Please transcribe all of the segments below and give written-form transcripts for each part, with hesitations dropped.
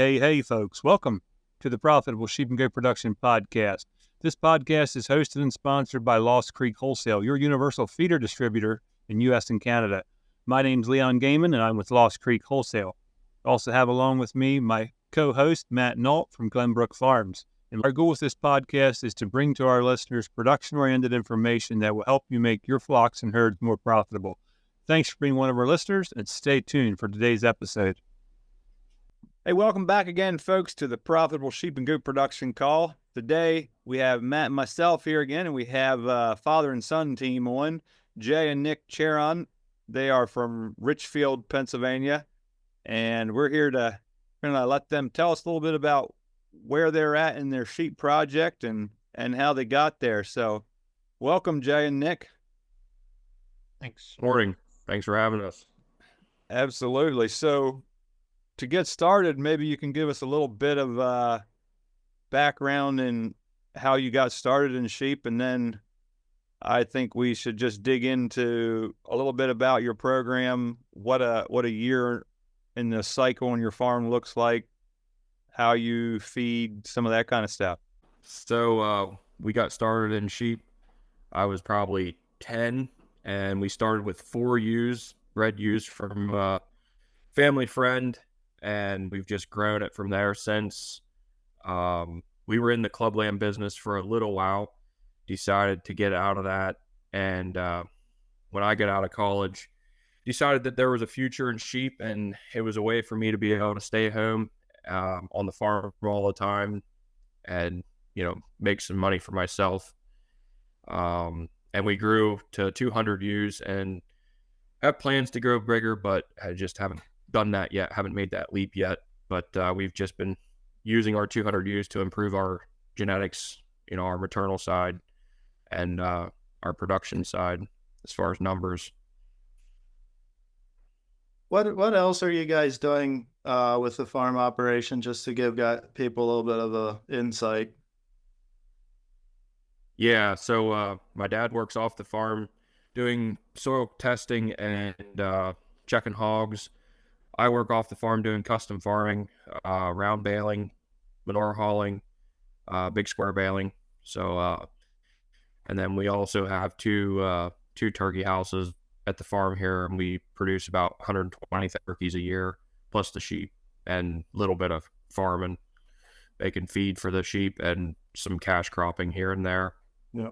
Hey, folks. Welcome to the Profitable Sheep and Goat Production Podcast. This podcast is hosted and sponsored by Lost Creek Wholesale, your universal feeder distributor in U.S. and Canada. My name's Leon Gaiman, and I'm with Lost Creek Wholesale. I also have along with me my co-host, Matt Nault from Glenbrook Farms. And our goal with this podcast is to bring to our listeners production-oriented information that will help you make your flocks and herds more profitable. Thanks for being one of our listeners, and stay tuned for today's episode. Hey, welcome back again, folks, to the Profitable Sheep and Goat Production Call. Today, we have Matt and myself here again, and we have father and son team on, Jay and Nick Cheran. They are from Richfield, Pennsylvania, and we're here to let them tell us a little bit about where they're at in their sheep project and how they got there. So, welcome, Jay and Nick. Thanks. Morning. Thanks for having us. Absolutely. So, to get started, maybe you can give us a little bit of background in how you got started in sheep, and then I think we should just dig into a little bit about your program, what a year in the cycle on your farm looks like, how you feed, some of that kind of stuff. So we got started in sheep. I was probably 10, and we started with 4 ewes, bred ewes from a family friend, and we've just grown it from there since. We were in the club lamb business for a little while, decided to get out of that, and when I got out of college, decided that there was a future in sheep, and it was a way for me to be able to stay home on the farm all the time and, make some money for myself. And we grew to 200 ewes and have plans to grow bigger, but I just haven't done that yet, haven't made that leap yet. But we've just been using our 200 ewes to improve our genetics, our maternal side and our production side as far as numbers. What else are you guys doing with the farm operation, just to give people a little bit of a insight? Yeah, so my dad works off the farm doing soil testing and checking hogs. I work off the farm doing custom farming, round baling, manure hauling, big square baling. So, and then we also have two turkey houses at the farm here, and we produce about 120 turkeys a year, plus the sheep, and a little bit of farming, making feed for the sheep, and some cash cropping here and there. Yeah.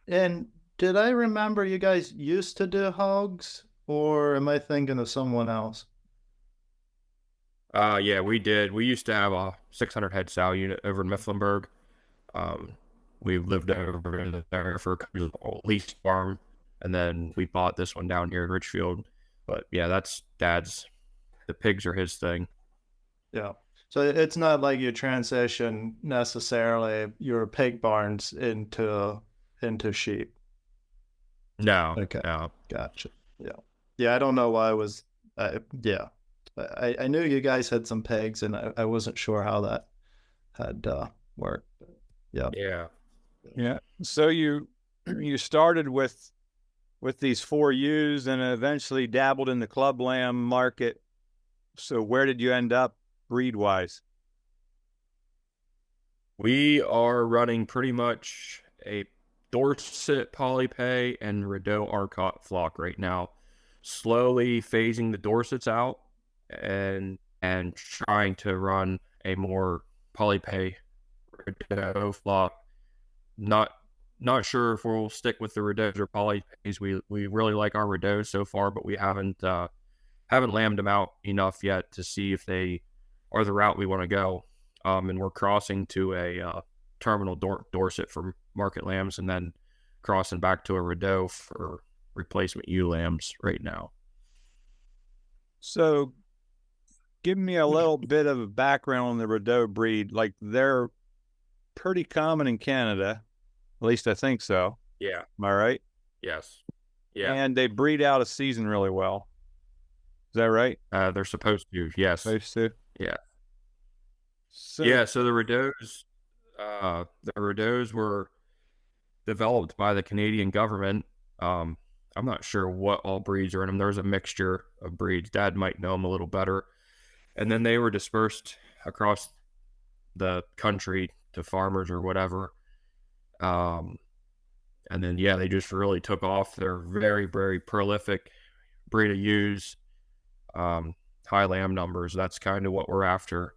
And did I remember you guys used to do hogs, or am I thinking of someone else? Yeah, we did. We used to have a 600 head sow unit over in Mifflinburg. We lived over there for a lease farm, and then we bought this one down here in Richfield. But yeah, that's Dad's. The pigs are his thing. Yeah. So it's not like you transition necessarily your pig barns into sheep. No. Okay. No. Gotcha. Yeah. Yeah. I don't know why I was. Yeah. I knew you guys had some pigs, and I wasn't sure how that had worked. Yeah. Yeah. Yeah. So you started with these 4 ewes and eventually dabbled in the club lamb market. So where did you end up breed-wise? We are running pretty much a Dorset, PolyPay, and Rideau Arcott flock right now. Slowly phasing the Dorsets out and trying to run a more PolyPay Rideau flock. Not sure if we'll stick with the Rideaus or PolyPays. We really like our Rideaus so far, but we haven't lambed them out enough yet to see if they are the route we want to go. And we're crossing to a terminal Dorset for market lambs, and then crossing back to a Rideau for replacement ewe lambs right now. So give me a little bit of a background on the Rideau breed. Like, they're pretty common in Canada. At least I think so. Yeah. Am I right? Yes. Yeah. And they breed out a season really well. Is that right? They're supposed to. Yes. Supposed to? Yeah. So the Rideaus were developed by the Canadian government. I'm not sure what all breeds are in them. There's a mixture of breeds. Dad might know them a little better. And then they were dispersed across the country to farmers or whatever. And then, yeah, they just really took off. They're very, very prolific breed of ewes, high lamb numbers. That's kind of what we're after.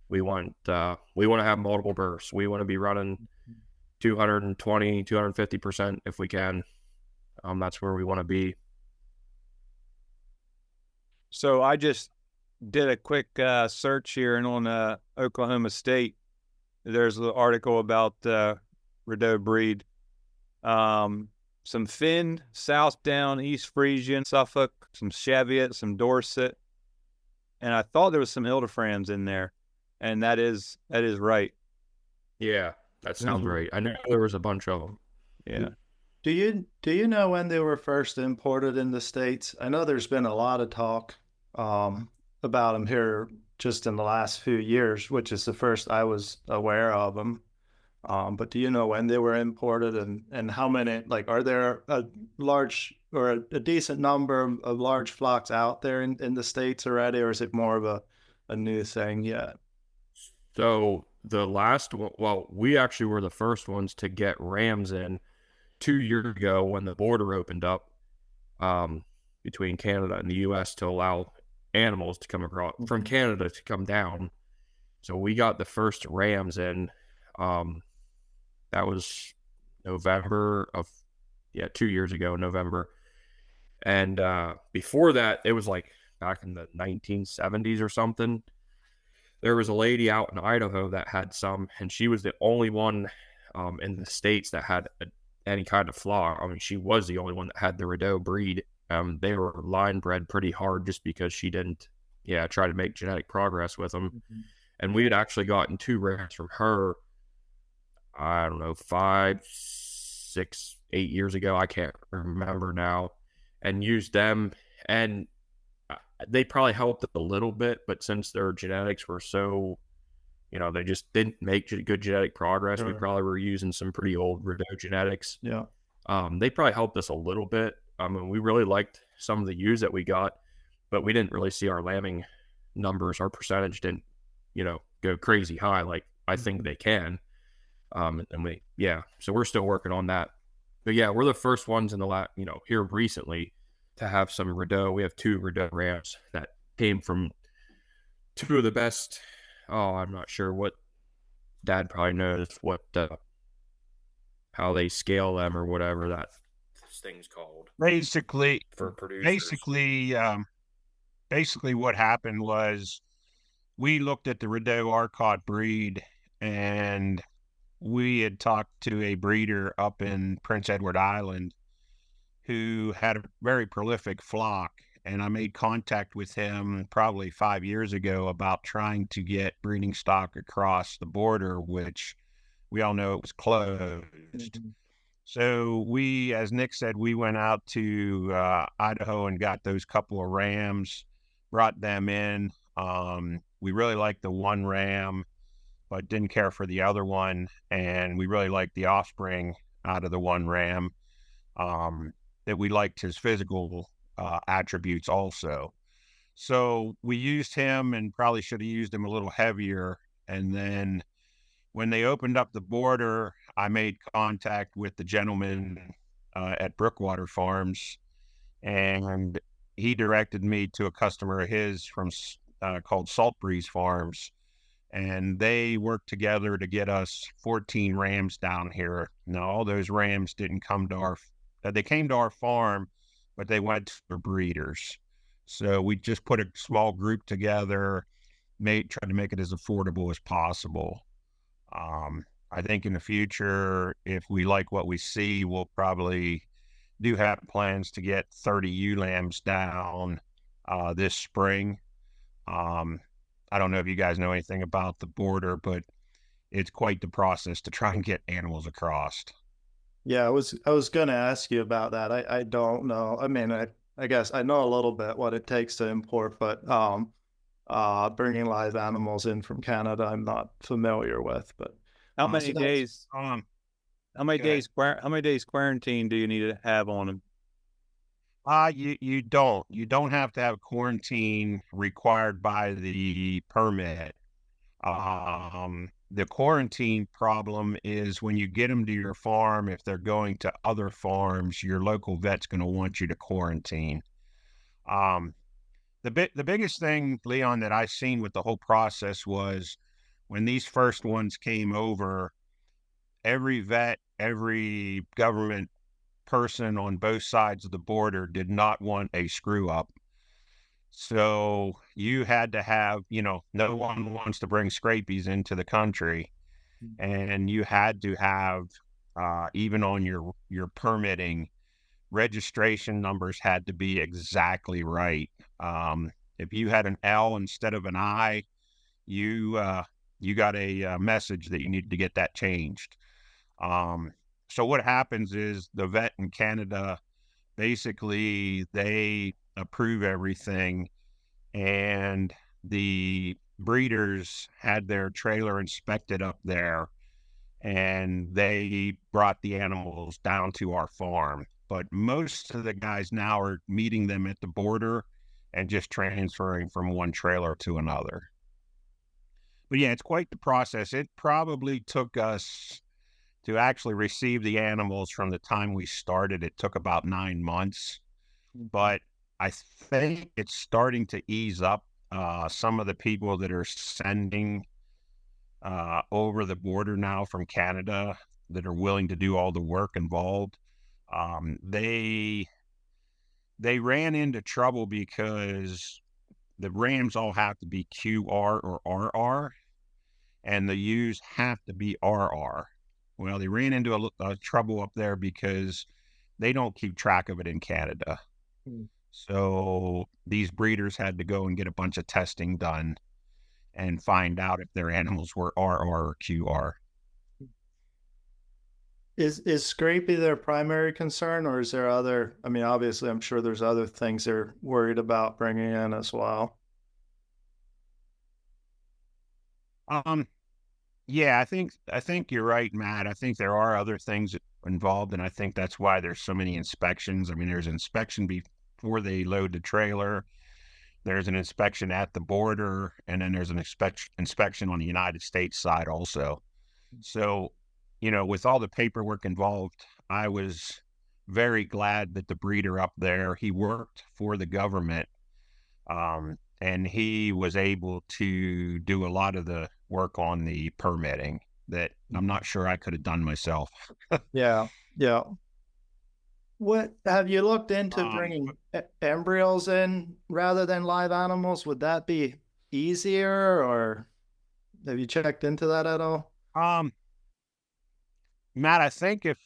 We want to have multiple births. We want to be running 220, 250% if we can. That's where we want to be. So I just did a quick search here, and on Oklahoma State, there's an article about Rideau breed. Some Finn, Southdown, East Frisian, Suffolk, some Cheviot, some Dorset, and I thought there was some Hildefrands in there, and that is right. Yeah, that sounds right. I know there was a bunch of them. Yeah. Do you know when they were first imported in the States? I know there's been a lot of talk about them here just in the last few years, which is the first I was aware of them. But do you know when they were imported and how many, like, are there a large or a decent number of large flocks out there in the States already, or is it more of a new thing yet? So the last one, well, we actually were the first ones to get rams in 2 years ago when the border opened up between Canada and the U.S. to allow animals to come across from Canada to come down. So we got the first rams in. That was November of 2 years ago, November. And before that, it was like back in the 1970s or something. There was a lady out in Idaho that had some, and she was the only one in the States that had any kind of flock. I mean, she was the only one that had the Rideau breed. They were line bred pretty hard just because she didn't, try to make genetic progress with them. Mm-hmm. And we had actually gotten 2 rams from her, I don't know, 5, 6, 8 years ago. I can't remember now, and used them. And they probably helped a little bit, but since their genetics were so, they just didn't make good genetic progress. Sure. We probably were using some pretty old Rideau genetics. Yeah. They probably helped us a little bit. I mean, we really liked some of the ewes that we got, but we didn't really see our lambing numbers. Our percentage didn't, go crazy high like I think they can. And so we're still working on that. But yeah, we're the first ones in the here recently to have some Rideau. We have 2 Rideau rams that came from 2 of the best. Oh, I'm not sure what Dad probably knows what how they scale them or whatever that thing's called. Basically, for producers. Basically what happened was we looked at the Rideau Arcott breed, and we had talked to a breeder up in Prince Edward Island who had a very prolific flock, and I made contact with him probably 5 years ago about trying to get breeding stock across the border, which we all know it was closed. Mm-hmm. So we, as Nick said, we went out to Idaho and got those couple of rams, brought them in. We really liked the one ram, but didn't care for the other one. And we really liked the offspring out of the one ram, that we liked his physical attributes also. So we used him, and probably should have used him a little heavier. And then when they opened up the border, I made contact with the gentleman at Brookwater Farms, and he directed me to a customer of his from called Salt Breeze Farms, and they worked together to get us 14 rams down here. Now, all those rams didn't come to they came to our farm, but they went to breeders. So we just put a small group together, tried to make it as affordable as possible. I think in the future, if we like what we see, we'll probably do have plans to get 30 ewe lambs down this spring. I don't know if you guys know anything about the border, but it's quite the process to try and get animals across. Yeah, I was going to ask you about that. I don't know. I mean, I guess I know a little bit what it takes to import, but bringing live animals in from Canada, I'm not familiar with. But how many days? How many days quarantine do you need to have on them? You don't have to have quarantine required by the permit. The quarantine problem is when you get them to your farm, if they're going to other farms, your local vet's going to want you to quarantine. Um, the biggest thing, Leon, that I seen with the whole process was when these first ones came over, every vet, every government person on both sides of the border did not want a screw up. So you had to have, no one wants to bring scrapies into the country, and you had to have, even on your permitting, registration numbers had to be exactly right. If you had an L instead of an I, you got a message that you needed to get that changed. So what happens is the vet in Canada, basically they approve everything, and the breeders had their trailer inspected up there, and they brought the animals down to our farm. But most of the guys now are meeting them at the border and just transferring from one trailer to another. But yeah, it's quite the process. It probably took us to actually receive the animals from the time we started. It took about 9 months, but I think it's starting to ease up. Some of the people that are sending over the border now from Canada that are willing to do all the work involved, they ran into trouble because the rams all have to be QR or RR, and the ewes have to be RR. Well, they ran into a trouble up there because they don't keep track of it in Canada. So these breeders had to go and get a bunch of testing done and find out if their animals were RR or QR. Is scrapie their primary concern, or is there other, I mean, obviously I'm sure there's other things they're worried about bringing in as well. Yeah, I think you're right, Matt. I think there are other things involved, and I think that's why there's so many inspections. I mean, there's inspection before they load the trailer. There's an inspection at the border, and then there's an inspection on the United States side also. So, with all the paperwork involved, I was very glad that the breeder up there, he worked for the government, and he was able to do a lot of the work on the permitting that I'm not sure I could have done myself. Yeah. What have you looked into bringing embryos in rather than live animals? Would that be easier, or have you checked into that at all? Matt, I think if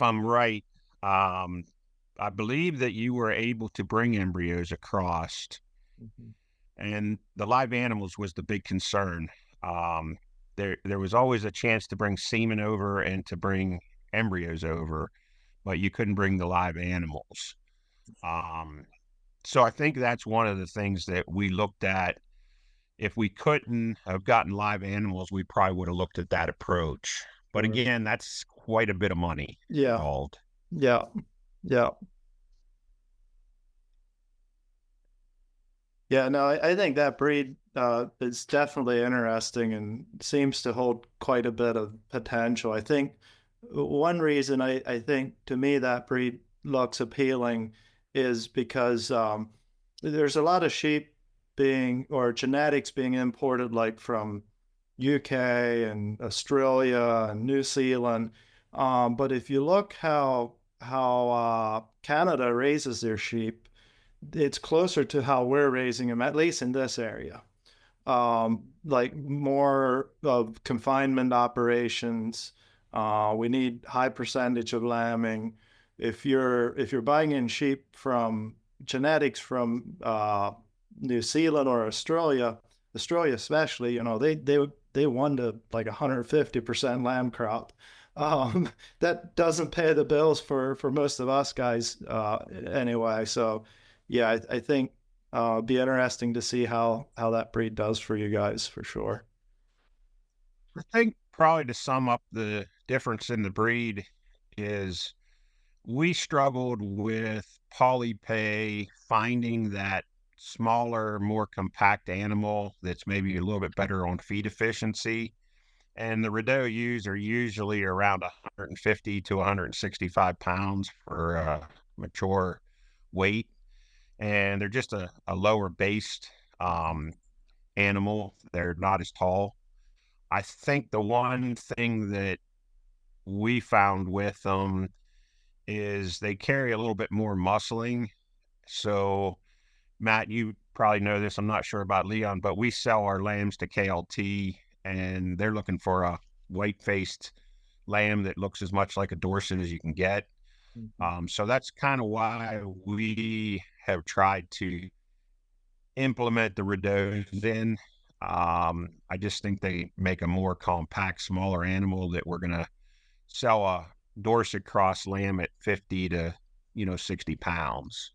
I'm right, I believe that you were able to bring embryos across, and the live animals was the big concern. There was always a chance to bring semen over and to bring embryos over, but you couldn't bring the live animals. So I think that's one of the things that we looked at. If we couldn't have gotten live animals, we probably would have looked at that approach. But again, that's quite a bit of money involved. Yeah. No, I think that breed is definitely interesting and seems to hold quite a bit of potential. I think one reason I think to me that breed looks appealing is because there's a lot of sheep or genetics being imported, like from UK and Australia and New Zealand. But if you look how Canada raises their sheep, it's closer to how we're raising them, at least in this area. Like more of confinement operations. We need high percentage of lambing. If you're buying in sheep from genetics from New Zealand or Australia especially, they won to like 150% lamb crop. That doesn't pay the bills for most of us guys anyway. So yeah, I think it'd be interesting to see how that breed does for you guys, for sure. I think probably to sum up the difference in the breed is we struggled with PolyPay finding that smaller, more compact animal that's maybe a little bit better on feed efficiency. And the Rideau ewes are usually around 150 to 165 pounds for mature weight. And they're just a lower based animal. They're not as tall. I think the one thing that we found with them is they carry a little bit more muscling. So, Matt, you probably know this. I'm not sure about Leon, but we sell our lambs to KLT, and they're looking for a white-faced lamb that looks as much like a Dorset as you can get. So that's kind of why we have tried to implement the Rideaus in. I just think they make a more compact, smaller animal that we're going to sell a Dorset cross lamb at 50 to 60 pounds.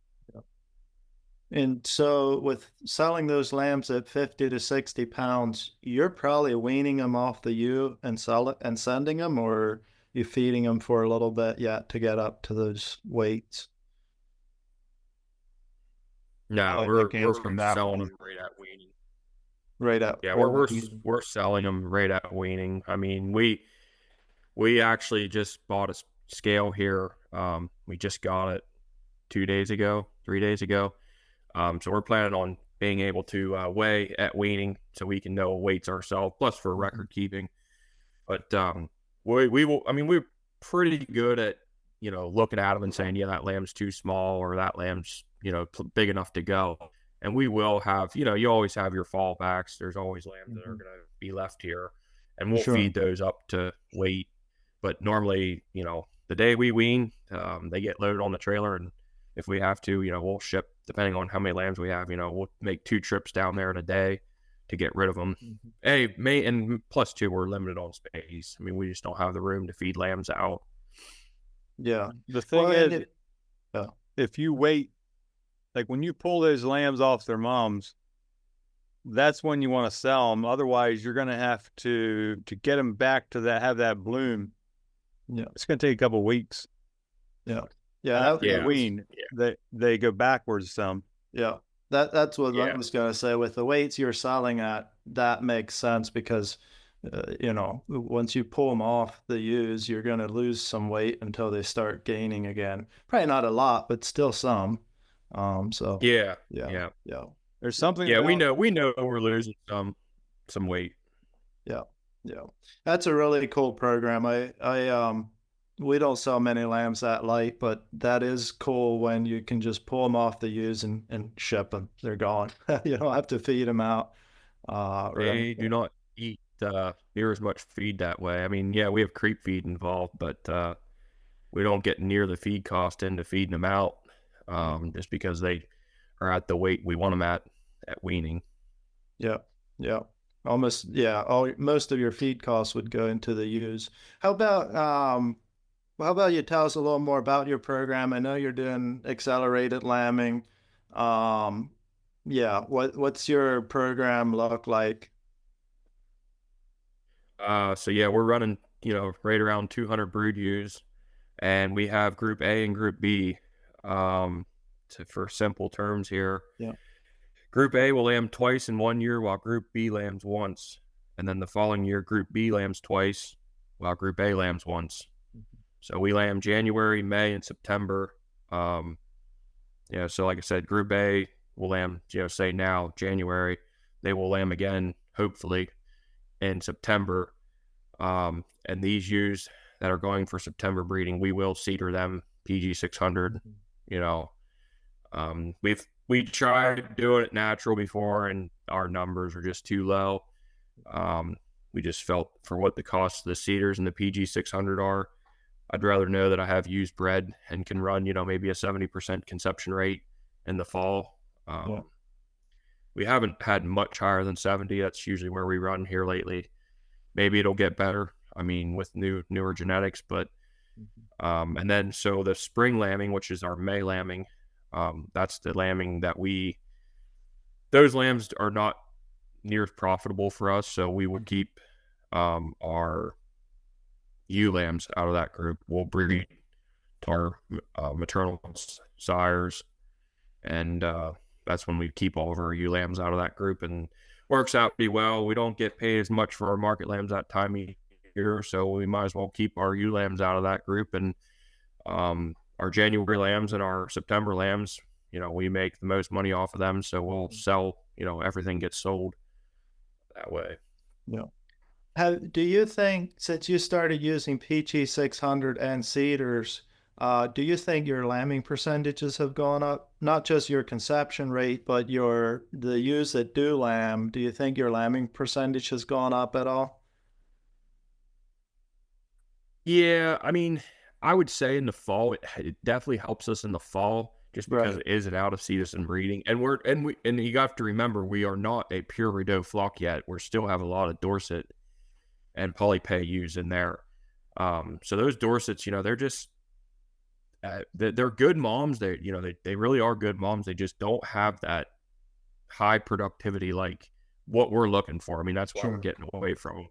And so with selling those lambs at 50 to 60 pounds, you're probably weaning them off the ewe and sending them, or you feeding them for a little bit yet to get up to those weights? No, we're selling them right at weaning. Right at we're selling them right at weaning. I mean, we actually just bought a scale here. We just got it 3 days ago. So we're planning on being able to weigh at weaning so we can know weights ourselves, plus for record keeping. But we will. I mean, we're pretty good at looking at them and saying, yeah, that lamb's too small, or that lamb's big enough to go. And we will have, you always have your fallbacks. There's always lambs that are going to be left here, and we'll feed those up to weight. But normally, the day we wean, they get loaded on the trailer, and if we have to, we'll ship, depending on how many lambs we have, we'll make 2 trips down there in a day to get rid of them. And plus 2, we're limited on space. I mean, we just don't have the room to feed lambs out. Yeah. The thing is, if you wait, like when you pull those lambs off their moms, that's when you want to sell them. Otherwise, you're going to have to get them back to have that bloom. Yeah. It's going to take a couple of weeks. Yeah. Wean, they go backwards some. Yeah. That's what I was going to say. With the weights you're selling at, that makes sense because, once you pull them off the ewes, you're going to lose some weight until they start gaining again. Probably not a lot, but still some. There's something. Yeah, we know we're losing some weight. Yeah. That's a really cool program. We don't sell many lambs that light, but that is cool when you can just pull them off the ewes and ship them. They're gone. You don't have to feed them out. They do not eat near as much feed that way. I mean, yeah, we have creep feed involved, but we don't get near the feed cost into feeding them out, just because they are at the weight we want them at weaning. Yeah. Almost, most of your feed costs would go into the ewes. How about you tell us a little more about your program? I know you're doing accelerated lambing. What's your program look like? We're running, right around 200 brood ewes, and we have Group A and Group B. For simple terms here. Yeah. Group A will lamb twice in 1 year, while Group B lambs once. And then the following year, Group B lambs twice, while Group A lambs once. So we lamb January, May, and September. So like I said, Group A will lamb, say now, January. They will lamb again, hopefully, in September. And these ewes that are going for September breeding, we will cedar them PG600. We tried doing it natural before, and our numbers are just too low. We just felt for what the cost of the Cidrs and the PG600 are, I'd rather know that I have used bred and can run, maybe a 70% conception rate in the fall. We haven't had much higher than 70. That's usually where we run here lately. Maybe it'll get better. I mean, with newer genetics, but and then so the spring lambing, which is our May lambing, that's the lambing that those lambs are not near as profitable for us, so we would keep our ewe lambs out of that group. We'll breed our maternal sires, and that's when we keep all of our ewe lambs out of that group, and works out pretty well. We don't get paid as much for our market lambs that time of year, so we might as well keep our ewe lambs out of that group. And our January lambs and our September lambs, we make the most money off of them, so we'll sell, everything gets sold that way. Yeah. Do you think, since you started using PG600 and Cidrs, do you think your lambing percentages have gone up? Not just your conception rate, but the ewes that do lamb. Do you think your lambing percentage has gone up at all? Yeah, I mean, I would say in the fall, it definitely helps us in the fall, just because it is an out of season breeding, and you have to remember, we are not a pure Rideau flock yet. We still have a lot of Dorset and PolyPay ewes in there. So those Dorsets, they're just they're good moms. They really are good moms. They just don't have that high productivity like what we're looking for. I mean, that's why we're getting away from them.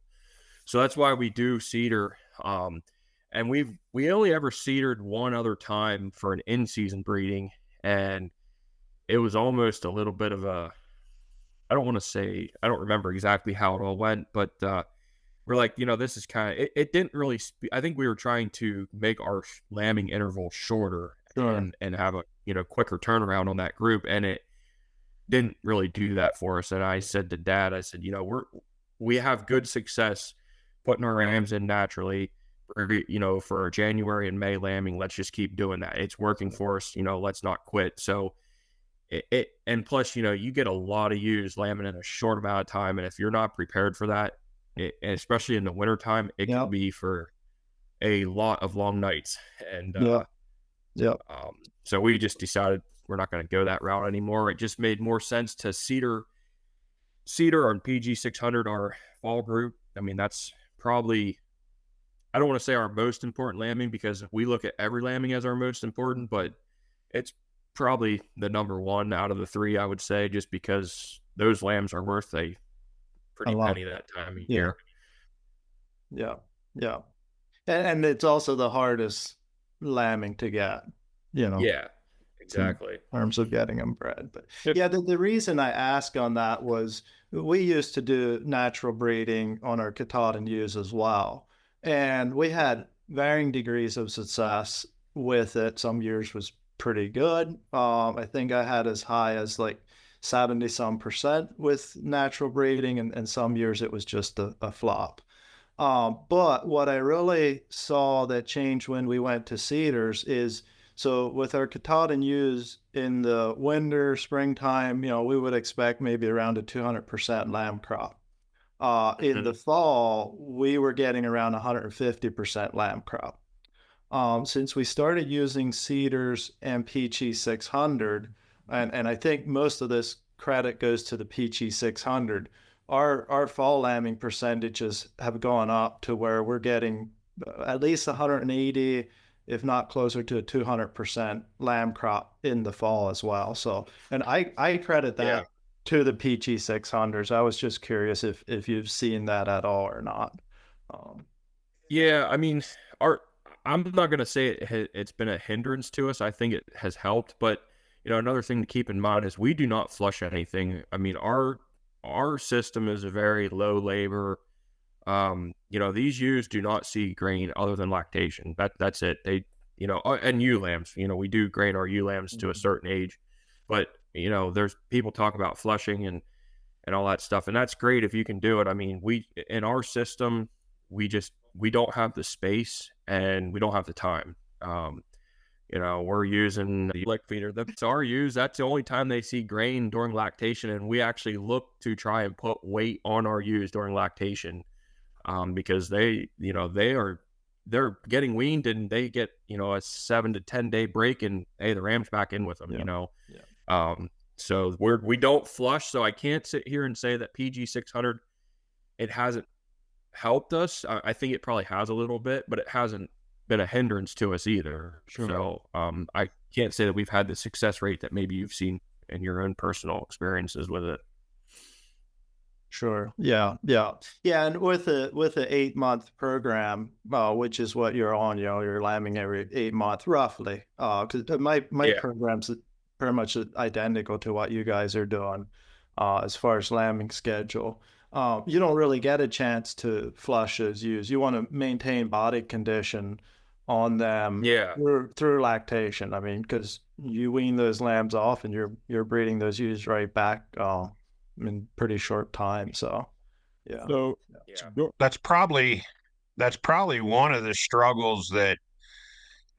So that's why we do cedar. And we only ever cedred one other time for an in-season breeding, and it was almost a little bit of a, I don't remember exactly how it all went, but we're like, this is kind of, it didn't really, I think we were trying to make our lambing interval shorter and have a, quicker turnaround on that group, and it didn't really do that for us. And I said to Dad, we have good success putting our lambs in naturally, for our January and May lambing. Let's just keep doing that. It's working for us. Let's not quit. So and plus, you get a lot of ewes lambing in a short amount of time. And if you're not prepared for that, especially in the wintertime, it can be for a lot of long nights. And so we just decided we're not going to go that route anymore. It just made more sense to cedar on PG600, our fall group. I mean, that's probably, I don't want to say our most important lambing, because we look at every lambing as our most important, but it's probably the number one out of the three, I would say, just because those lambs are worth a pretty penny that time of year. Yeah. And it's also the hardest lambing to get, Yeah, exactly. In terms of getting them bred. But the reason I ask on that was we used to do natural breeding on our Katahdin ewes as well. And we had varying degrees of success with it. Some years was pretty good. I think I had as high as like 70% with natural breeding, and some years it was just a flop. But what I really saw that changed when we went to cedars is, so with our Katahdin ewes in the winter, springtime, we would expect maybe around a 200% lamb crop. In the fall, we were getting around 150% lamb crop. Since we started using Cidrs and PG600, and I think most of this credit goes to the PG600, our fall lambing percentages have gone up to where we're getting at least 180, if not closer to a 200% lamb crop in the fall as well. So, and I credit that to the PG600s. I was just curious if you've seen that at all or not. Yeah, I mean, I'm not going to say it's been a hindrance to us. I think it has helped, but another thing to keep in mind is we do not flush anything. I mean, our system is a very low labor. These ewes do not see grain other than lactation. That's it. They, and ewe lambs, we do grain our ewe lambs to a certain age, but there's people talk about flushing and all that stuff, and that's great if you can do it. I mean, in our system, we don't have the space and we don't have the time. We're using the lick feeder. That's our ewes. That's the only time they see grain during lactation, and we actually look to try and put weight on our ewes during lactation, because they're getting weaned and they get a 7 to 10 day break, and hey, the ram's back in with them. So we don't flush. So I can't sit here and say that PG600, it hasn't helped us. I think it probably has a little bit, but it hasn't been a hindrance to us either. So I can't say that we've had the success rate that maybe you've seen in your own personal experiences with it. Sure. Yeah. Yeah. Yeah. And with a 8-month program, which is what you're on, you're lambing every 8 months roughly. Because my Yeah. program's pretty much identical to what you guys are doing, as far as lambing schedule. You don't really get a chance to flush those ewes. You want to maintain body condition on them Yeah. through lactation. I mean, because you wean those lambs off and you're breeding those ewes right back. In pretty short time. So, yeah. So Yeah. that's probably one of the struggles that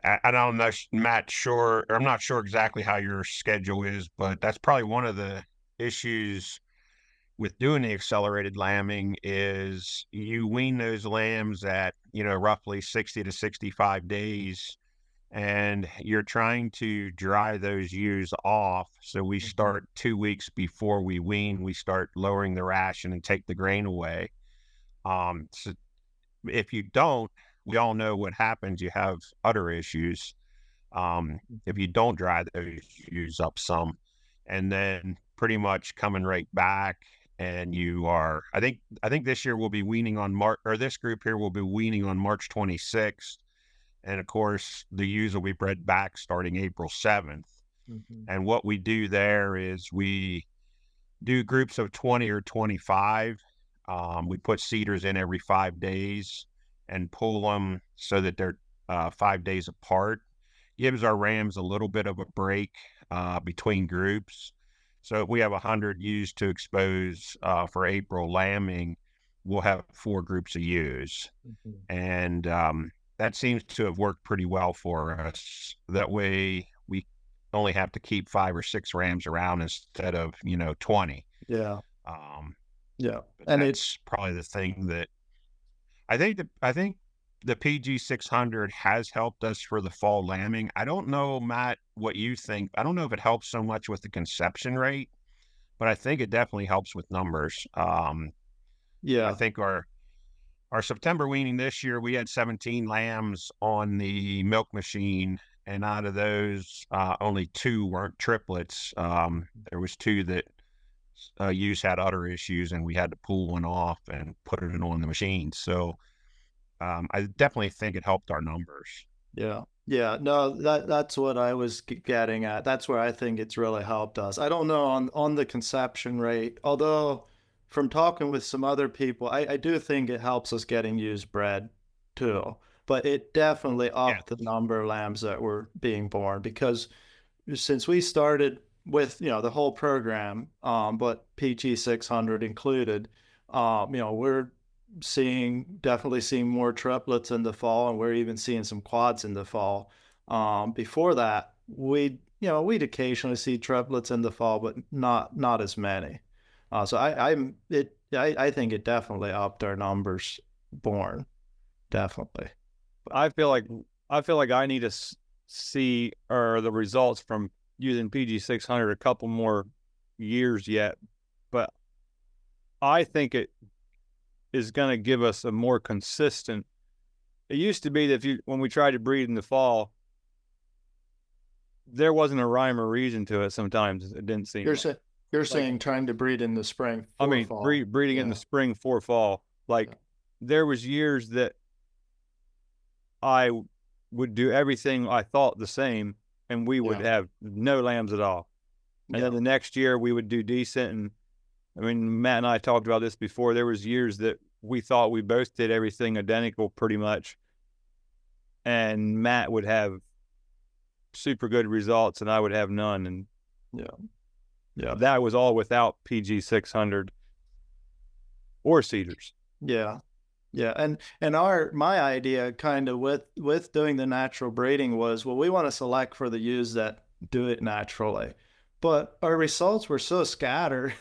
I don't know, Matt. Sure, or I'm not sure exactly how your schedule is, but that's probably one of the issues with doing the accelerated lambing is you wean those lambs at roughly 60 to 65 days, and you're trying to dry those ewes off. So we start 2 weeks before we wean. We start lowering the ration and take the grain away. So if you don't, we all know what happens. You have udder issues. If you don't dry those ewes up some, and then pretty much coming right back, and you are, I think this year we'll be weaning on this group here will be weaning on March 26th. And of course, the ewes will be bred back starting April 7th. And what we do there is we do groups of 20 or 25. We put Cidrs in every 5 days and pull them so that they're 5 days apart. Gives our rams a little bit of a break between groups. So if we have 100 ewes to expose for April lambing, we'll have 4 groups of ewes. And that seems to have worked pretty well for us. That way we only have to keep 5 or 6 rams around instead of 20. Yeah. Yeah. And it's probably the thing that I think the PG600 has helped us for the fall lambing. I don't know, Matt, what you think. I don't know if it helps so much with the conception rate, but I think it definitely helps with numbers. Yeah. I think our September weaning this year, we had 17 lambs on the milk machine, and out of those, only 2 weren't triplets. There was 2 that ewes had udder issues, and we had to pull one off and put it on the machine. So I definitely think it helped our numbers. Yeah. Yeah. No, that's what I was getting at. That's where I think it's really helped us. I don't know on the conception rate, although from talking with some other people, I do think it helps us getting ewes bred too. But it definitely upped the number of lambs that were being born, because since we started with the whole program, but PG600 included, we're definitely seeing more triplets in the fall, and we're even seeing some quads in the fall. Before that, we'd occasionally see triplets in the fall, but not as many. So I think it definitely upped our numbers born. Definitely. I feel like I need to see the results from using PG600 a couple more years yet, but I think it is going to give us a more consistent. It used to be that when we tried to breed in the fall, there wasn't a rhyme or reason to it. Sometimes it didn't seem. You're saying trying to breed in the spring. Breeding in the spring for fall. There was years that I would do everything I thought the same, and we would have no lambs at all. And then the next year we would do decent. And I mean, Matt and I talked about this before. There was years that we thought we both did everything identical pretty much, and Matt would have super good results and I would have none. And that was all without PG600 or Cidrs. Yeah. And my idea kind of with doing the natural breeding was, well, we want to select for the ewes that do it naturally, but our results were so scattered.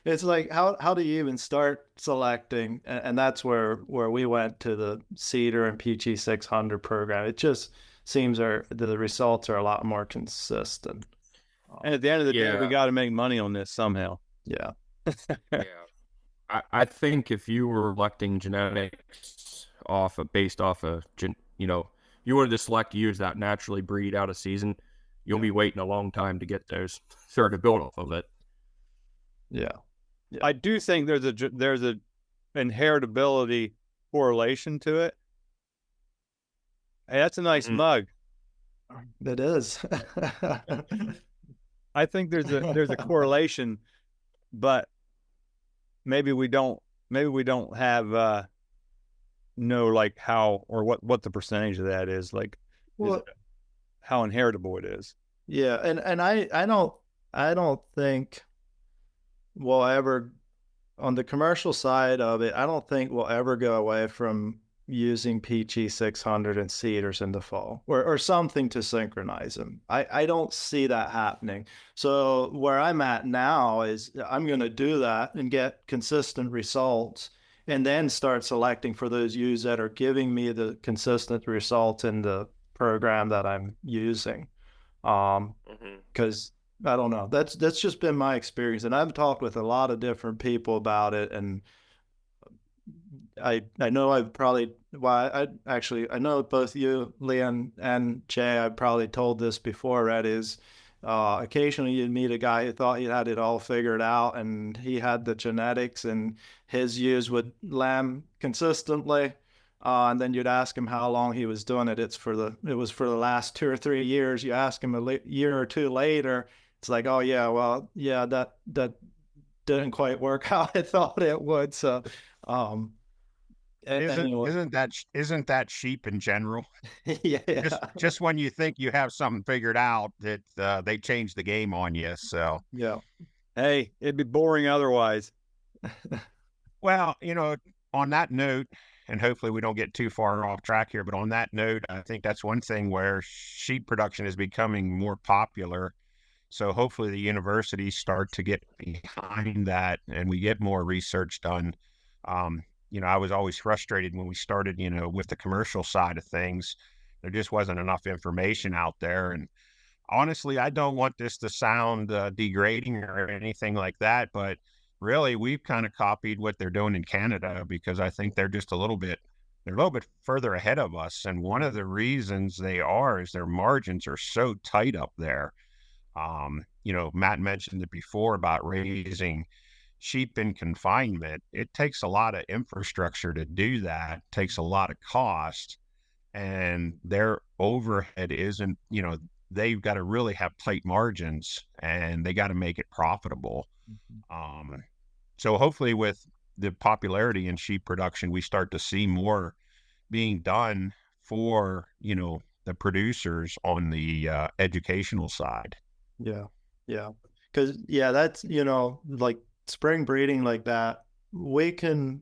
It's like, how do you even start selecting? And that's where we went to the Cidr and PG600 program. It just seems the results are a lot more consistent. And at the end of the day, we got to make money on this somehow. Yeah. I think if you were electing genetics based off of, you wanted to select ewes that naturally breed out of season, you'll be waiting a long time to get those, start to build off of it. Yeah. I do think there's a inheritability correlation to it. Hey, that's a nice mug. It is. I think there's a correlation, but maybe we don't have know like how or what the percentage of that is, like how inheritable it is. Yeah, and I don't think we'll ever, on the commercial side of it, I don't think we'll ever go away from using PG600 and Cidrs in the fall, or something to synchronize them. I don't see that happening. So where I'm at now is I'm going to do that and get consistent results, and then start selecting for those ewes that are giving me the consistent results in the program that I'm using. Because I don't know, that's just been my experience, and I've talked with a lot of different people about it, and I know I've probably, well, I know both you, Leon, and Jay, I've probably told this before, that is, occasionally you'd meet a guy who thought he had it all figured out, and he had the genetics, and his ewes would lamb consistently, and then you'd ask him how long he was doing it. It was for the last 2 or 3 years. You ask him a year or two later, it's like, oh yeah, well, yeah, that didn't quite work how I thought it would. So, isn't that sheep in general? Yeah. Just when you think you have something figured out, that they change the game on you. So yeah. Hey, it'd be boring otherwise. Well, on that note, and hopefully we don't get too far off track here, but on that note, I think that's one thing where sheep production is becoming more popular. So hopefully the universities start to get behind that and we get more research done. I was always frustrated when we started, with the commercial side of things. There just wasn't enough information out there. And honestly, I don't want this to sound degrading or anything like that, but really we've kind of copied what they're doing in Canada, because I think they're a little bit further ahead of us. And one of the reasons they are is their margins are so tight up there. Matt mentioned it before about raising sheep in confinement. It takes a lot of infrastructure to do that, it takes a lot of cost, and their overhead isn't, they've got to really have tight margins and they got to make it profitable. So hopefully with the popularity in sheep production, we start to see more being done for, the producers on the educational side. Yeah. Because that's, like spring breeding like that, we can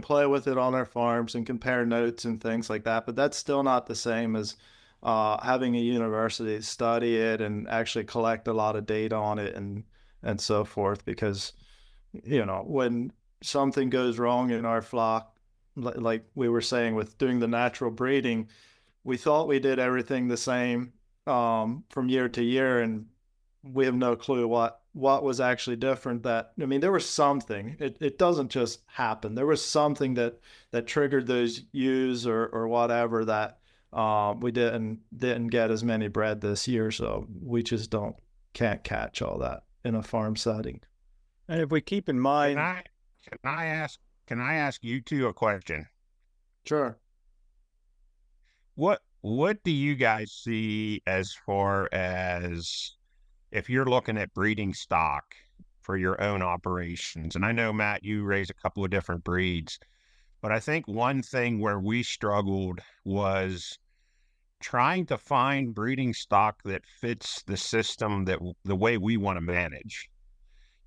play with it on our farms and compare notes and things like that, but that's still not the same as having a university study it and actually collect a lot of data on it and so forth. Because when something goes wrong in our flock, like we were saying with doing the natural breeding, we thought we did everything the same from year to year, and we have no clue what was actually different. There was something. It doesn't just happen. There was something that triggered those ewes or whatever that we didn't get as many bred this year. So we just can't catch all that in a farm setting. And if we keep in mind, can I ask you two a question? Sure. What do you guys see as far as if you're looking at breeding stock for your own operations? And I know, Matt, you raise a couple of different breeds, but I think one thing where we struggled was trying to find breeding stock that fits the system that the way we want to manage.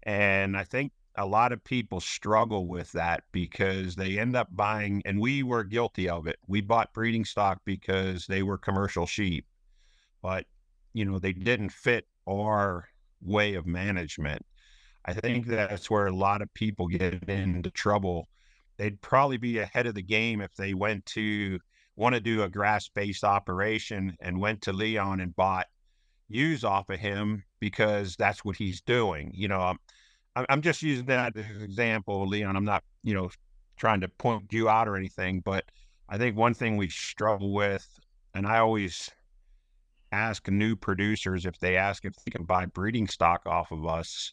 And I think a lot of people struggle with that because they end up buying, and we were guilty of it. We bought breeding stock because they were commercial sheep, but they didn't fit our way of management. I think that's where a lot of people get into trouble. They'd probably be ahead of the game if they want to do a grass-based operation and went to Leon and bought ewes off of him because that's what he's doing. I'm just using that as an example, Leon. I'm not, trying to point you out or anything, but I think one thing we struggle with, and I always ask new producers if they can buy breeding stock off of us,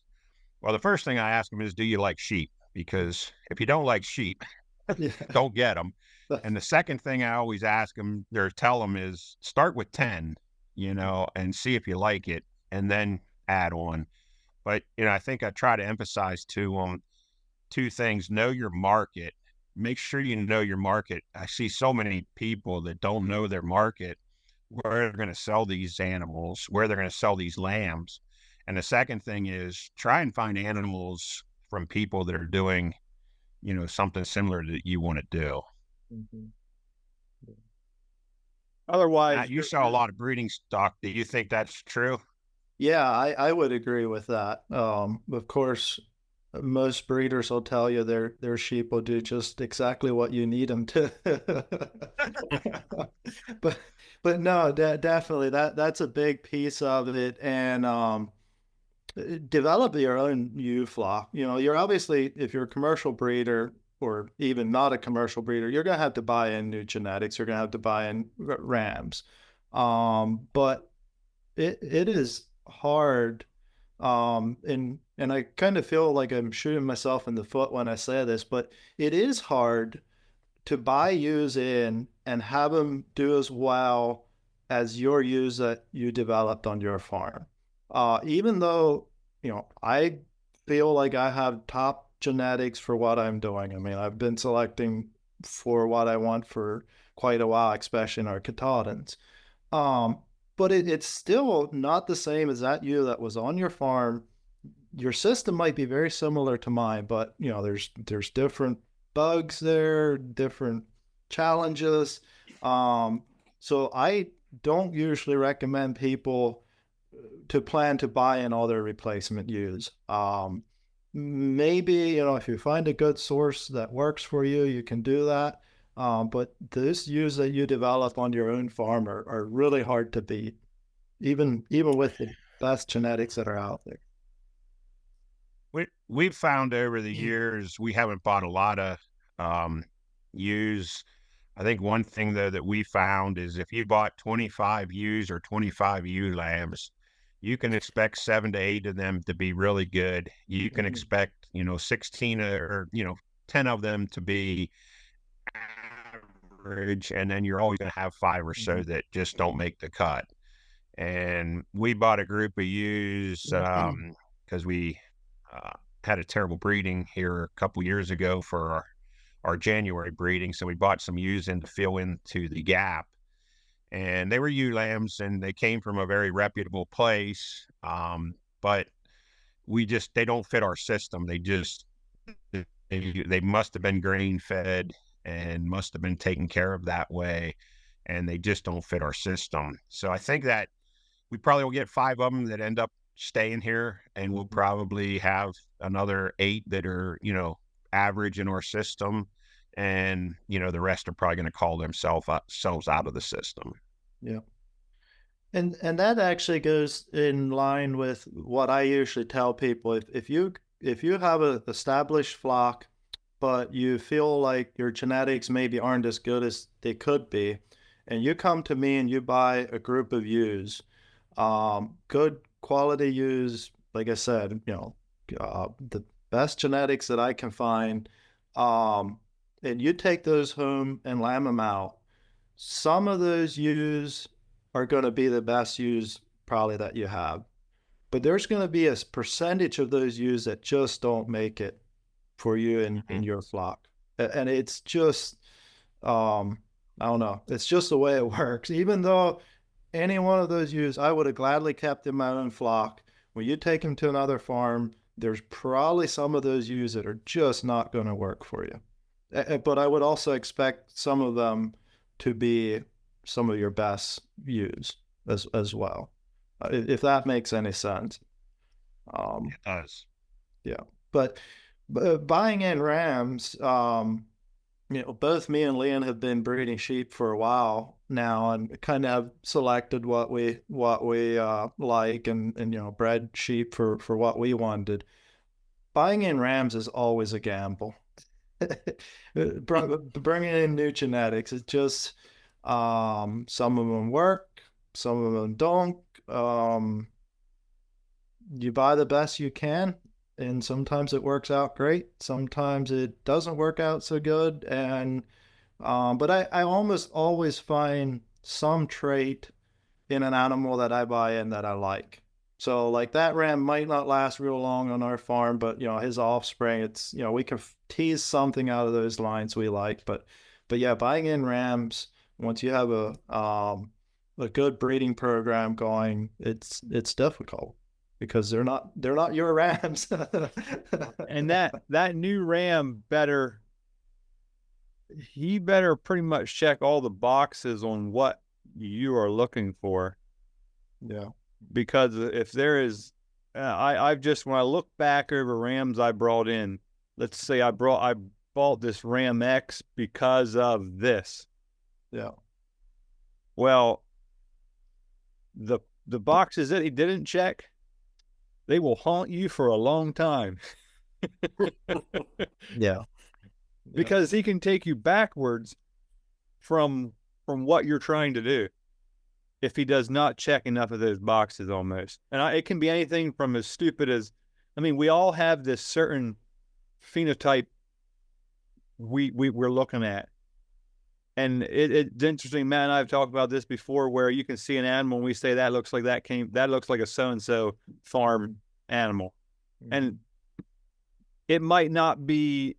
Well, the first thing I ask them is, do you like sheep? Because if you don't like sheep, Yeah. don't get them. And the second thing I always ask them or tell them is start with 10, and see if you like it and then add on. But, I think I try to emphasize two things. Know your market. Make sure you know your market. I see so many people that don't know their market, where they're going to sell these animals, where they're going to sell these lambs. And the second thing is try and find animals from people that are doing, something similar that you want to do. Mm-hmm. Otherwise, Now, you sell a lot of breeding stock. Do you think that's true? yeah, I would agree with that. Of course, most breeders will tell you their sheep will do just exactly what you need them to. but no, definitely that's a big piece of it. And develop your own ewe flock. You're obviously, if you're a commercial breeder or even not a commercial breeder, you're going to have to buy in new genetics. You're going to have to buy in rams. But it is hard. And I kind of feel like I'm shooting myself in the foot when I say this, but it is hard to buy ewes in and have them do as well as your ewes that you developed on your farm. Even though, I feel like I have top genetics for what I'm doing. I mean, I've been selecting for what I want for quite a while, especially in our Katahdins. But it's still not the same as that ewe that was on your farm. Your system might be very similar to mine, but there's different bugs there, different challenges. So I don't usually recommend people to plan to buy in all their replacement ewes. Maybe, if you find a good source that works for you, you can do that. But those ewes that you develop on your own farm are really hard to beat, even with the best genetics that are out there. We've found over the years, we haven't bought a lot of ewes. I think one thing, though, that we found is if you bought 25 ewes or 25 ewe lambs, you can expect 7 to 8 of them to be really good. You can expect, 16 or 10 of them to be average, and then you're always going to have 5 or so that just don't make the cut. And we bought a group of ewes because we had a terrible breeding here a couple years ago for our January breeding. So we bought some ewes in to fill into the gap. And they were ewe lambs, and they came from a very reputable place. But they don't fit our system. They must have been grain fed and must have been taken care of that way. And they just don't fit our system. So I think that we probably will get 5 of them that end up staying here, and we'll probably have another 8 that are, average in our system. And, the rest are probably going to call themselves out of the system. Yeah. And that actually goes in line with what I usually tell people. If you have an established flock, but you feel like your genetics maybe aren't as good as they could be, and you come to me and you buy a group of ewes, good quality ewes, like I said, the best genetics that I can find, and you take those home and lamb them out, some of those ewes are going to be the best ewes probably that you have. But there's going to be a percentage of those ewes that just don't make it for you in your flock. And it's just, I don't know, it's just the way it works. Even though any one of those ewes I would have gladly kept in my own flock, when you take them to another farm, there's probably some of those ewes that are just not going to work for you. But I would also expect some of them to be some of your best ewes as well, if that makes any sense. It does. Yeah. But buying in rams, both me and Leon have been breeding sheep for a while now, and kind of have selected what we like and bred sheep for what we wanted. Buying in rams is always a gamble. Bringing in new genetics, it's just some of them work, some of them don't. You buy the best you can, and sometimes it works out great. Sometimes it doesn't work out so good. And but I almost always find some trait in an animal that I buy in that I like. So like that ram might not last real long on our farm, but his offspring, it's we can tease something out of those lines we like. But yeah, buying in rams once you have a good breeding program going, it's difficult because they're not your rams. And that new ram better pretty much check all the boxes on what you are looking for. Yeah. Because if there is, I've just, when I look back over rams I brought in, let's say I bought this Ram X because of this. Yeah. Well, the boxes that he didn't check, they will haunt you for a long time. Yeah. Because he can take you backwards from what you're trying to do if he does not check enough of those boxes almost. And it can be anything from as stupid as, I mean, we all have this certain phenotype we're looking at. And it's interesting, Matt and I have talked about this before, where you can see an animal and we say that looks like a so-and-so farm animal. Mm-hmm. And it might not be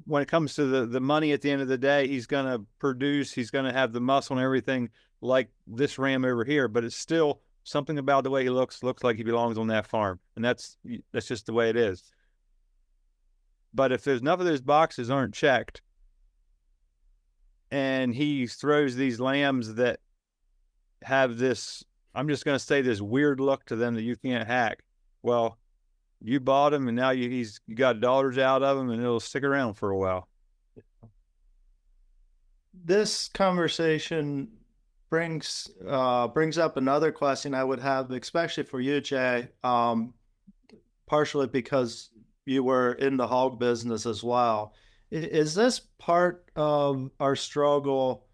when it comes to the money at the end of the day, he's going to produce, he's going to have the muscle and everything like this ram over here, but it's still something about the way he looks like he belongs on that farm. And that's just the way it is. But if there's enough of those boxes aren't checked, and he throws these lambs that have this, I'm just going to say, this weird look to them that you can't hack. Well, you bought him, and now you got dollars out of him, and it'll stick around for a while. This conversation brings up another question I would have, especially for you, Jay, partially because you were in the hog business as well. Is this part of our struggle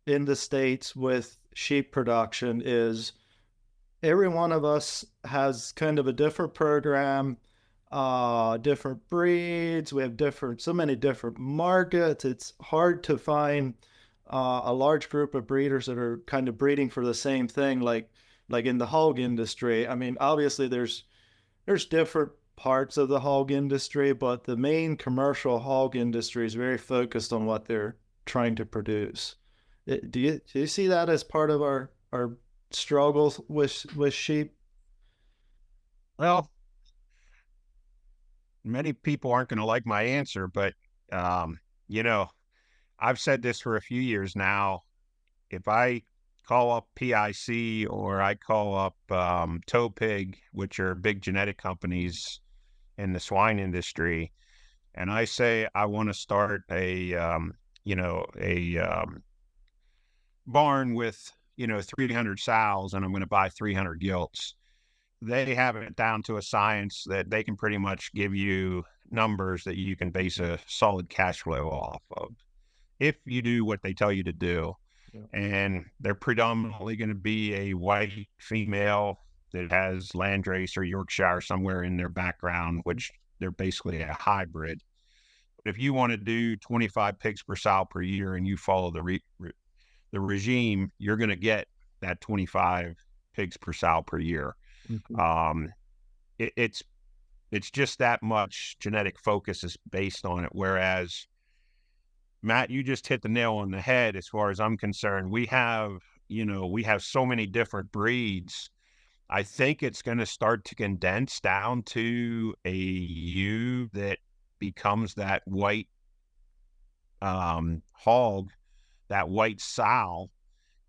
in the States with sheep production? Is every one of us has kind of a different program, different breeds. We have so many different markets. It's hard to find a large group of breeders that are kind of breeding for the same thing, like in the hog industry. I mean, obviously there's different parts of the hog industry, but the main commercial hog industry is very focused on what they're trying to produce. Do you see that as part of our struggles with sheep? Well, many people aren't going to like my answer, but I've said this for a few years now. If I call up PIC or I call up Topig, which are big genetic companies in the swine industry, and I say I want to start a barn with 300 sows, and I'm going to buy 300 gilts, they have it down to a science that they can pretty much give you numbers that you can base a solid cash flow off of if you do what they tell you to do. Yeah. And they're predominantly going to be a white female that has Landrace or Yorkshire somewhere in their background, which they're basically a hybrid. But if you want to do 25 pigs per sow per year and you follow the regime, you're going to get that 25 pigs per sow per year. Mm-hmm. It's just that much genetic focus is based on it. Whereas, Matt, you just hit the nail on the head. As far as I'm concerned, we have so many different breeds. I think it's going to start to condense down to a ewe that becomes that white hog, that white sow.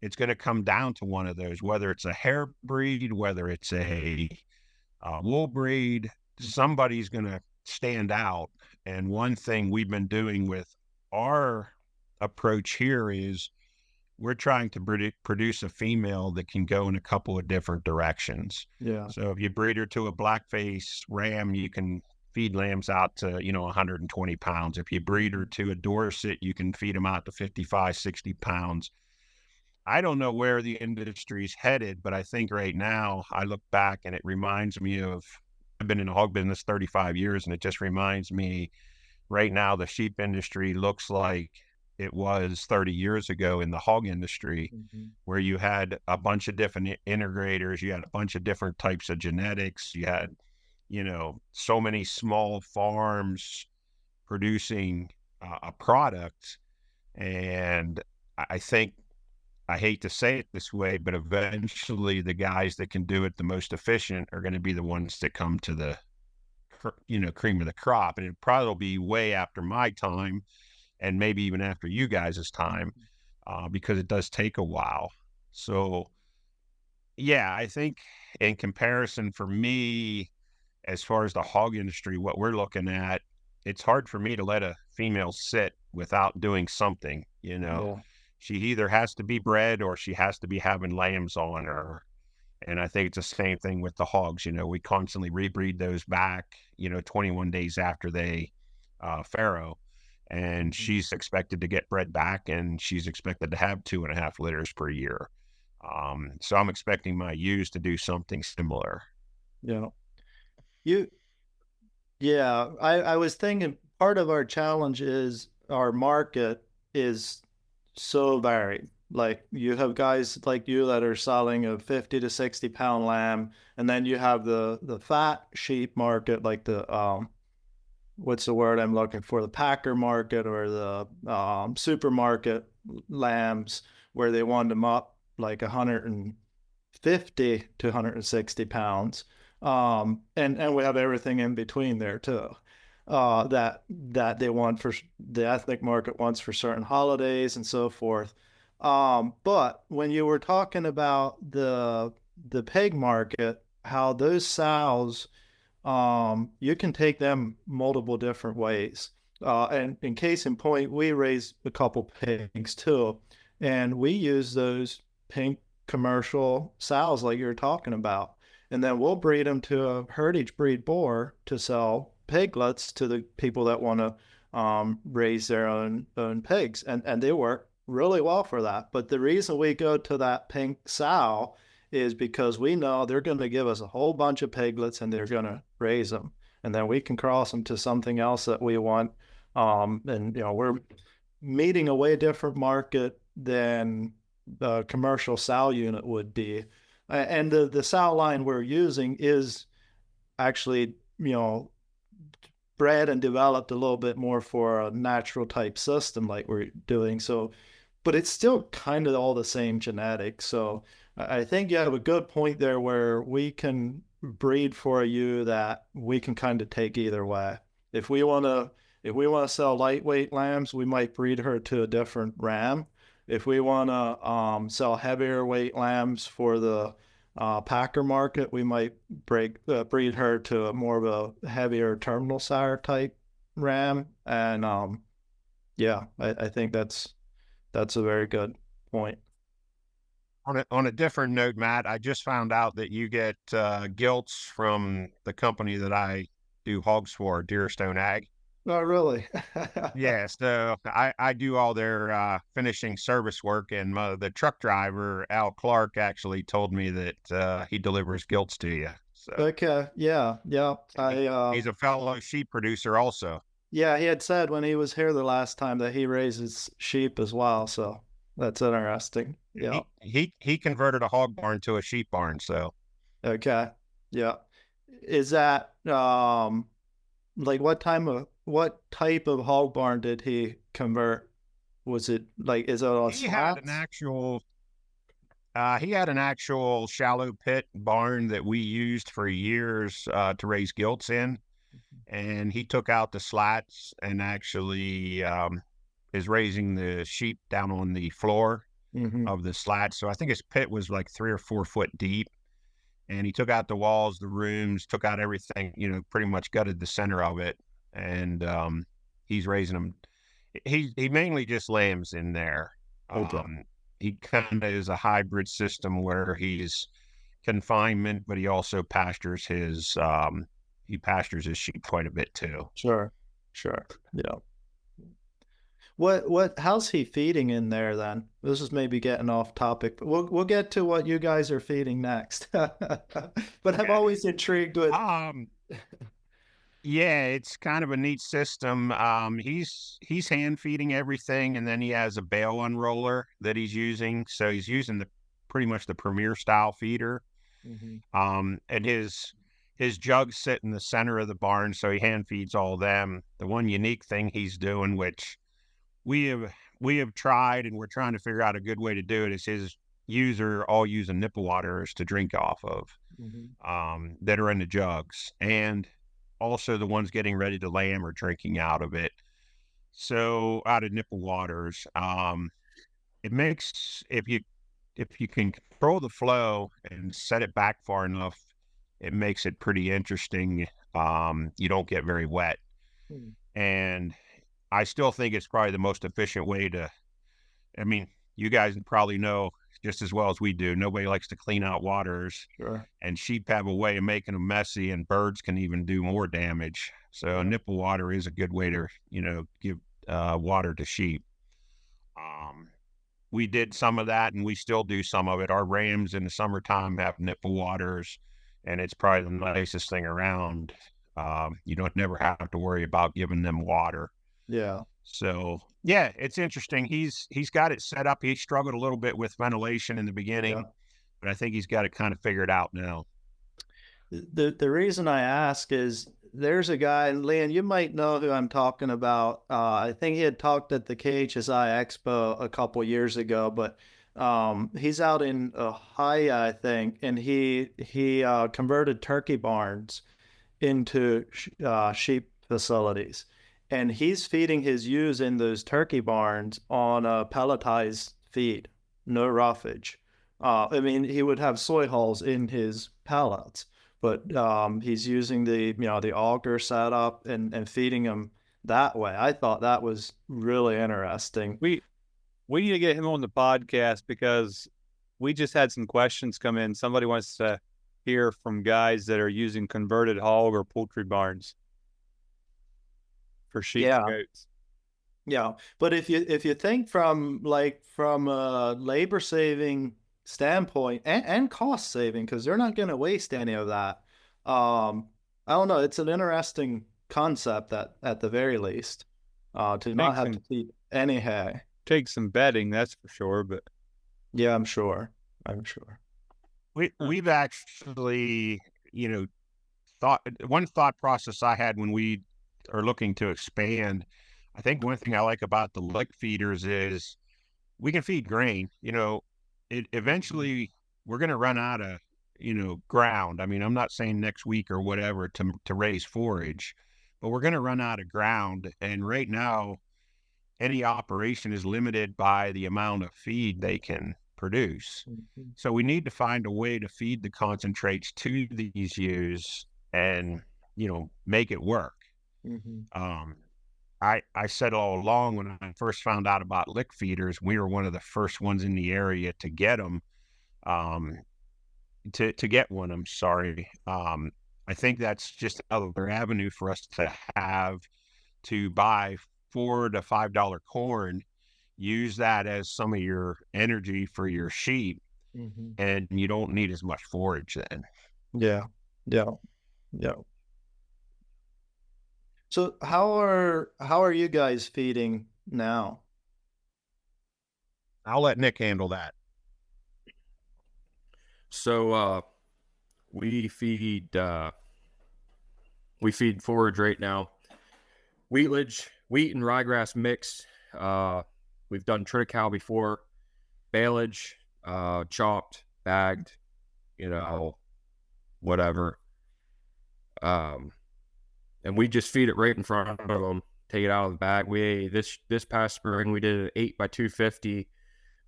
It's going to come down to one of those, whether it's a hair breed, whether it's a wool breed, somebody's going to stand out. And one thing we've been doing with our approach here is we're trying to produce a female that can go in a couple of different directions. Yeah. So if you breed her to a blackface ram, you can feed lambs out to, 120 pounds. If you breed her to a Dorset, you can feed them out to 55, 60 pounds. I don't know where the industry's headed, but I think right now I look back and it reminds me of been in the hog business 35 years, and it just reminds me right now the sheep industry looks like it was 30 years ago in the hog industry, where you had a bunch of different integrators, you had a bunch of different types of genetics, you had, so many small farms producing a product. And I think, I hate to say it this way, but eventually the guys that can do it the most efficient are going to be the ones that come to the, cream of the crop. And it probably will be way after my time, and maybe even after you guys' time, because it does take a while. So, yeah, I think in comparison for me, as far as the hog industry, what we're looking at, it's hard for me to let a female sit without doing something, Yeah. She either has to be bred or she has to be having lambs on her. And I think it's the same thing with the hogs. We constantly rebreed those back, 21 days after they farrow. And she's expected to get bred back, and she's expected to have 2.5 litters per year. So I'm expecting my ewes to do something similar. Yeah. I was thinking part of our challenge is our market is so varied. Like, you have guys like you that are selling a 50 to 60 pound lamb, and then you have the fat sheep market, like the what's the word I'm looking for? The packer market, or the supermarket lambs, where they want them up like 150 to 160 pounds. And we have everything in between there too. That they want for the ethnic market wants for certain holidays and so forth. But when you were talking about the pig market, how those sows, you can take them multiple different ways. And in case in point, we raise a couple pigs too, and we use those pink commercial sows like you're talking about, and then we'll breed them to a heritage breed boar to sell piglets to the people that want to raise their own pigs, and they work really well for that. But the reason we go to that pink sow is because we know they're going to give us a whole bunch of piglets, and they're going to raise them, and then we can cross them to something else that we want. And we're meeting a way different market than the commercial sow unit would be. And the sow line we're using is actually, bred and developed a little bit more for a natural type system like we're doing. So, but it's still kind of all the same genetics. So I think you have a good point there, where we can breed for a ewe that we can kind of take either way. If we want to sell lightweight lambs, we might breed her to a different ram. If we want to sell heavier weight lambs for the packer market, we might breed her to a more of a heavier terminal sire type ram. And I think that's a very good point. On a different note, Matt, I just found out that you get gilts from the company that I do hogs for, Deerstone Ag. Oh, really? Yeah, so I do all their finishing service work, and the truck driver, Al Clark, actually told me that he delivers gilts to you. So Okay, yeah. he's a fellow sheep producer also. Yeah, he had said when he was here the last time that he raises sheep as well, so that's interesting. Yeah. He converted a hog barn to a sheep barn, so. Okay. Yeah. Is that like what type of hog barn did he convert? Was it like, is it on He had an actual shallow pit barn that we used for years to raise gilts in, and he took out the slats and actually is raising the sheep down on the floor of the slats. So I think his pit was like 3 or 4 foot deep, and he took out the walls, the rooms, took out everything, pretty much gutted the center of it, and he's raising them. He mainly just lambs in there. Okay. He kind of is a hybrid system where he's confinement, but he also pastures his sheep quite a bit too. Sure. Yeah. How's he feeding in there then? This is maybe getting off topic, but we'll get to what you guys are feeding next. But I'm always intrigued with Yeah, it's kind of a neat system. He's hand feeding everything, and then he has a bale unroller that he's using. So he's using the pretty much the Premier style feeder. Hmm. And his jugs sit in the center of the barn, so he hand feeds all of them. The one unique thing he's doing, which we have we have tried and we're trying to figure out a good way to do it, is his user all using nipple waters to drink off of, that are in the jugs, and also the ones getting ready to lamb are drinking out of it. So out of nipple waters, it makes if you can control the flow and set it back far enough, it makes it pretty interesting. You don't get very wet, Hmm. and I still think it's probably the most efficient way to. I mean, you guys probably know just as well as we do. Nobody likes to clean out waters, Sure. and sheep have a way of making them messy, and birds can even do more damage. So Yeah. nipple water is a good way to, give water to sheep. Um, we did some of that, and we still do some of it. Our rams in the summertime have nipple waters, and it's probably the nicest thing around. You don't never have to worry about giving them water. Yeah. So yeah, it's interesting. He's got it set up. He struggled a little bit with ventilation in the beginning, Yeah. but I think he's got it kind of figured out now. The reason I ask is there's a guy, and Leon, you might know who I'm talking about. I think he had talked at the KHSI Expo a couple years ago, but he's out in Ohio, I think, and he converted turkey barns into sheep facilities, and he's feeding his ewes in those turkey barns on a pelletized feed, no roughage. I mean, he would have soy hulls in his pellets, but he's using the auger setup and feeding them that way. I thought that was really interesting. We need to get him on the podcast because we just had some questions come in. Somebody wants to hear from guys that are using converted hog or poultry barns for sheep and Yeah. goats. Yeah, but if you think from a labor saving standpoint and cost saving, because they're not going to waste any of that. I don't know. It's an interesting concept that at the very least, to not have to feed any hay. Take some bedding, that's for sure. But yeah, I'm sure. I'm sure. We've actually, one thought process I had when we are looking to expand. I think one thing I like about the lick feeders is we can feed grain. Eventually we're going to run out of, ground. I mean, I'm not saying next week or whatever to raise forage, but we're going to run out of ground. And right now, any operation is limited by the amount of feed they can produce. So we need to find a way to feed the concentrates to these ewes and, make it work. I said all along when I first found out about lick feeders, we were one of the first ones in the area to get them, to get one. I'm sorry. I think that's just another avenue for us to have to buy $4 to $5 corn, use that as some of your energy for your sheep, and you don't need as much forage then. Yeah. So how are you guys feeding now? I'll let Nick handle that. So we feed forage right now. Wheat and ryegrass mix. We've done triticale before, baleage, chopped, bagged, whatever. And we just feed it right in front of them, take it out of the bag. This past spring, we did an 8x250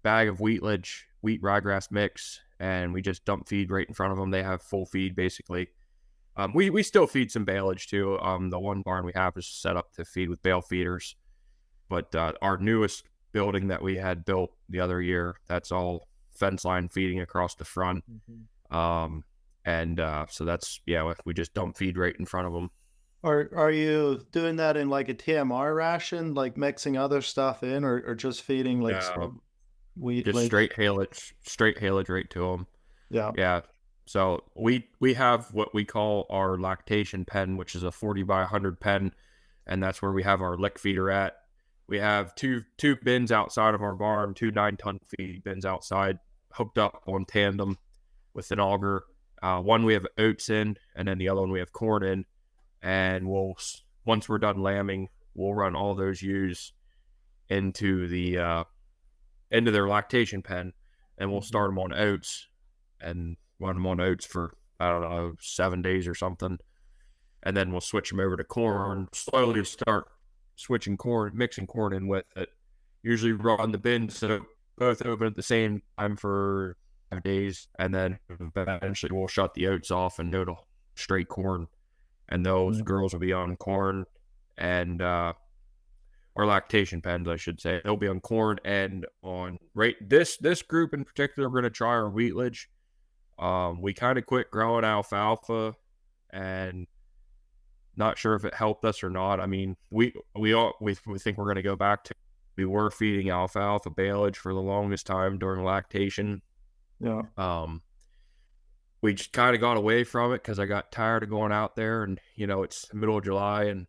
bag of wheat ryegrass mix, and we just dump feed right in front of them. They have full feed, basically. We still feed some baleage, too. The one barn we have is set up to feed with bale feeders. But our newest building that we had built the other year, that's all fence line feeding across the front. So that's, we just dump feed right in front of them. Are you doing that in like a TMR ration, like mixing other stuff in, or just feeding like some wheat? Just straight haylage right to them. Yeah. Yeah. So we have what we call our lactation pen, which is a 40 by 100 pen, and that's where we have our lick feeder at. We have two bins outside of our barn, 2 9-ton feed bins outside, hooked up on tandem with an auger. One we have oats in, and then the other one we have corn in. And once we're done lambing, we'll run all those ewes into their lactation pen, and we'll start them on oats and run them on oats for, I don't know, 7 days or something. And then we'll switch them over to corn, slowly start switching corn, mixing corn in with it. Usually run the bins so both open at the same time for 5 days, and then eventually we'll shut the oats off and go to straight corn. And those girls will be on corn and or lactation pens, I should say. They'll be on corn and on this group in particular. We're going to try our wheatledge. We kind of quit growing alfalfa, and not sure if it helped us or not. I mean, we think we're going to go back to, we were feeding alfalfa baleage for the longest time during lactation. Yeah. We just kind of got away from it because I got tired of going out there, and it's the middle of July and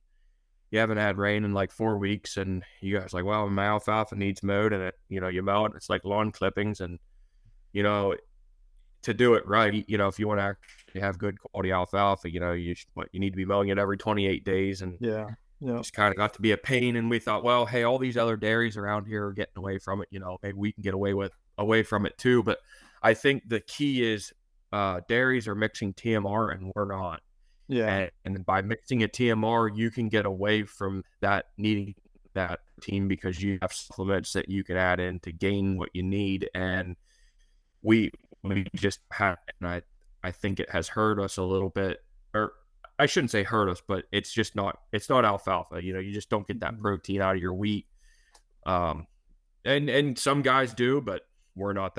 you haven't had rain in like 4 weeks, and you guys like, well, my alfalfa needs mowed, and you mow it, it's like lawn clippings, and to do it right, if you want to actually have good quality alfalfa, you need to be mowing it every 28 days, and just kind of got to be a pain. And we thought, well, hey, all these other dairies around here are getting away from it, maybe we can get away from it too. But I think the key is dairies are mixing TMR and we're not. Yeah. And by mixing a TMR, you can get away from that needing that protein because you have supplements that you can add in to gain what you need. And we just have, and I think it has hurt us a little bit, or I shouldn't say hurt us, but it's not alfalfa. You just don't get that protein out of your wheat. And some guys do, but we're not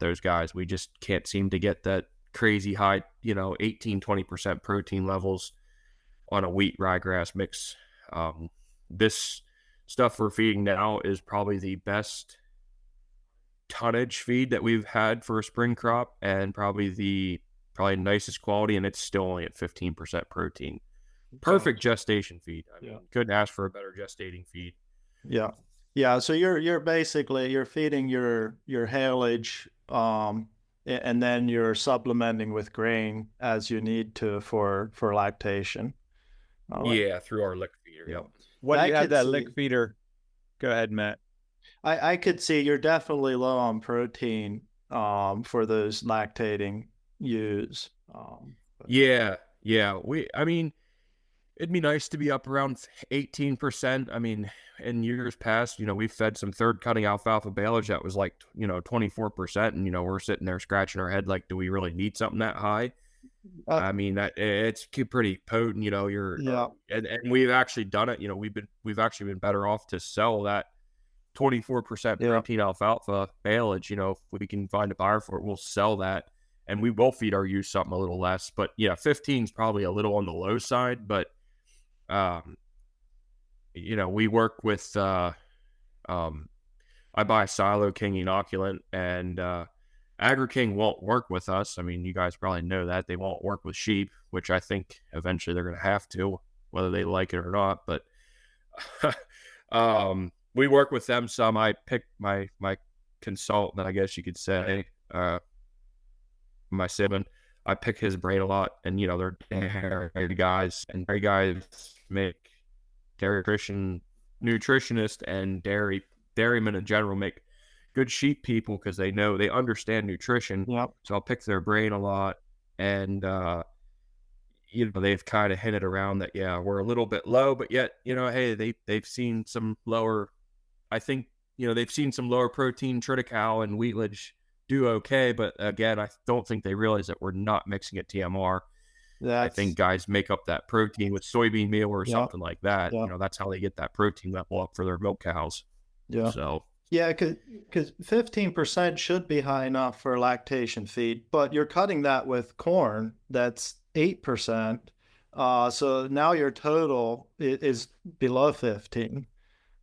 those guys. We just can't seem to get that crazy high, 18-20% protein levels on a wheat ryegrass mix. This stuff we're feeding now is probably the best tonnage feed that we've had for a spring crop, and probably nicest quality, and it's still only at 15% protein. Perfect gestation feed. I mean, couldn't ask for a better gestating feed. Yeah. So you're basically feeding your haylage, and then you're supplementing with grain as you need to for lactation. Through our lick feeder. Yep. When you have that lick feeder, go ahead, Matt. I could see you're definitely low on protein for those lactating ewes. I mean, it'd be nice to be up around 18%. I mean, in years past, we've fed some third cutting alfalfa baleage that was like, 24%. And, we're sitting there scratching our head like, do we really need something that high? I mean, it's pretty potent, and we've actually done it. We've actually been better off to sell that 24% protein alfalfa baleage. If we can find a buyer for it, we'll sell that, and we will feed our ewes something a little less. But 15 is probably a little on the low side. But we work with I buy Silo King inoculant, and AgriKing won't work with us. I mean, you guys probably know that they won't work with sheep, which I think eventually they're going to have to, whether they like it or not. But we work with them some. I pick my consultant, I guess you could say, my sibling. I pick his brain a lot, and they're dairy guys, and dairy guys make nutritionists and dairymen in general make good sheep people because they understand nutrition. Yep. So I'll pick their brain a lot, and they've kind of hinted around that we're a little bit low, but yet hey, they've seen some lower. I think they've seen some lower protein triticale and wheatledge do okay, but again, I don't think they realize that we're not mixing a TMR. I think guys make up that protein with soybean meal or something like that. That's how they get that protein level up for their milk cows. So because 15% should be high enough for lactation feed, but you're cutting that with corn that's 8%. So now your total is below 15.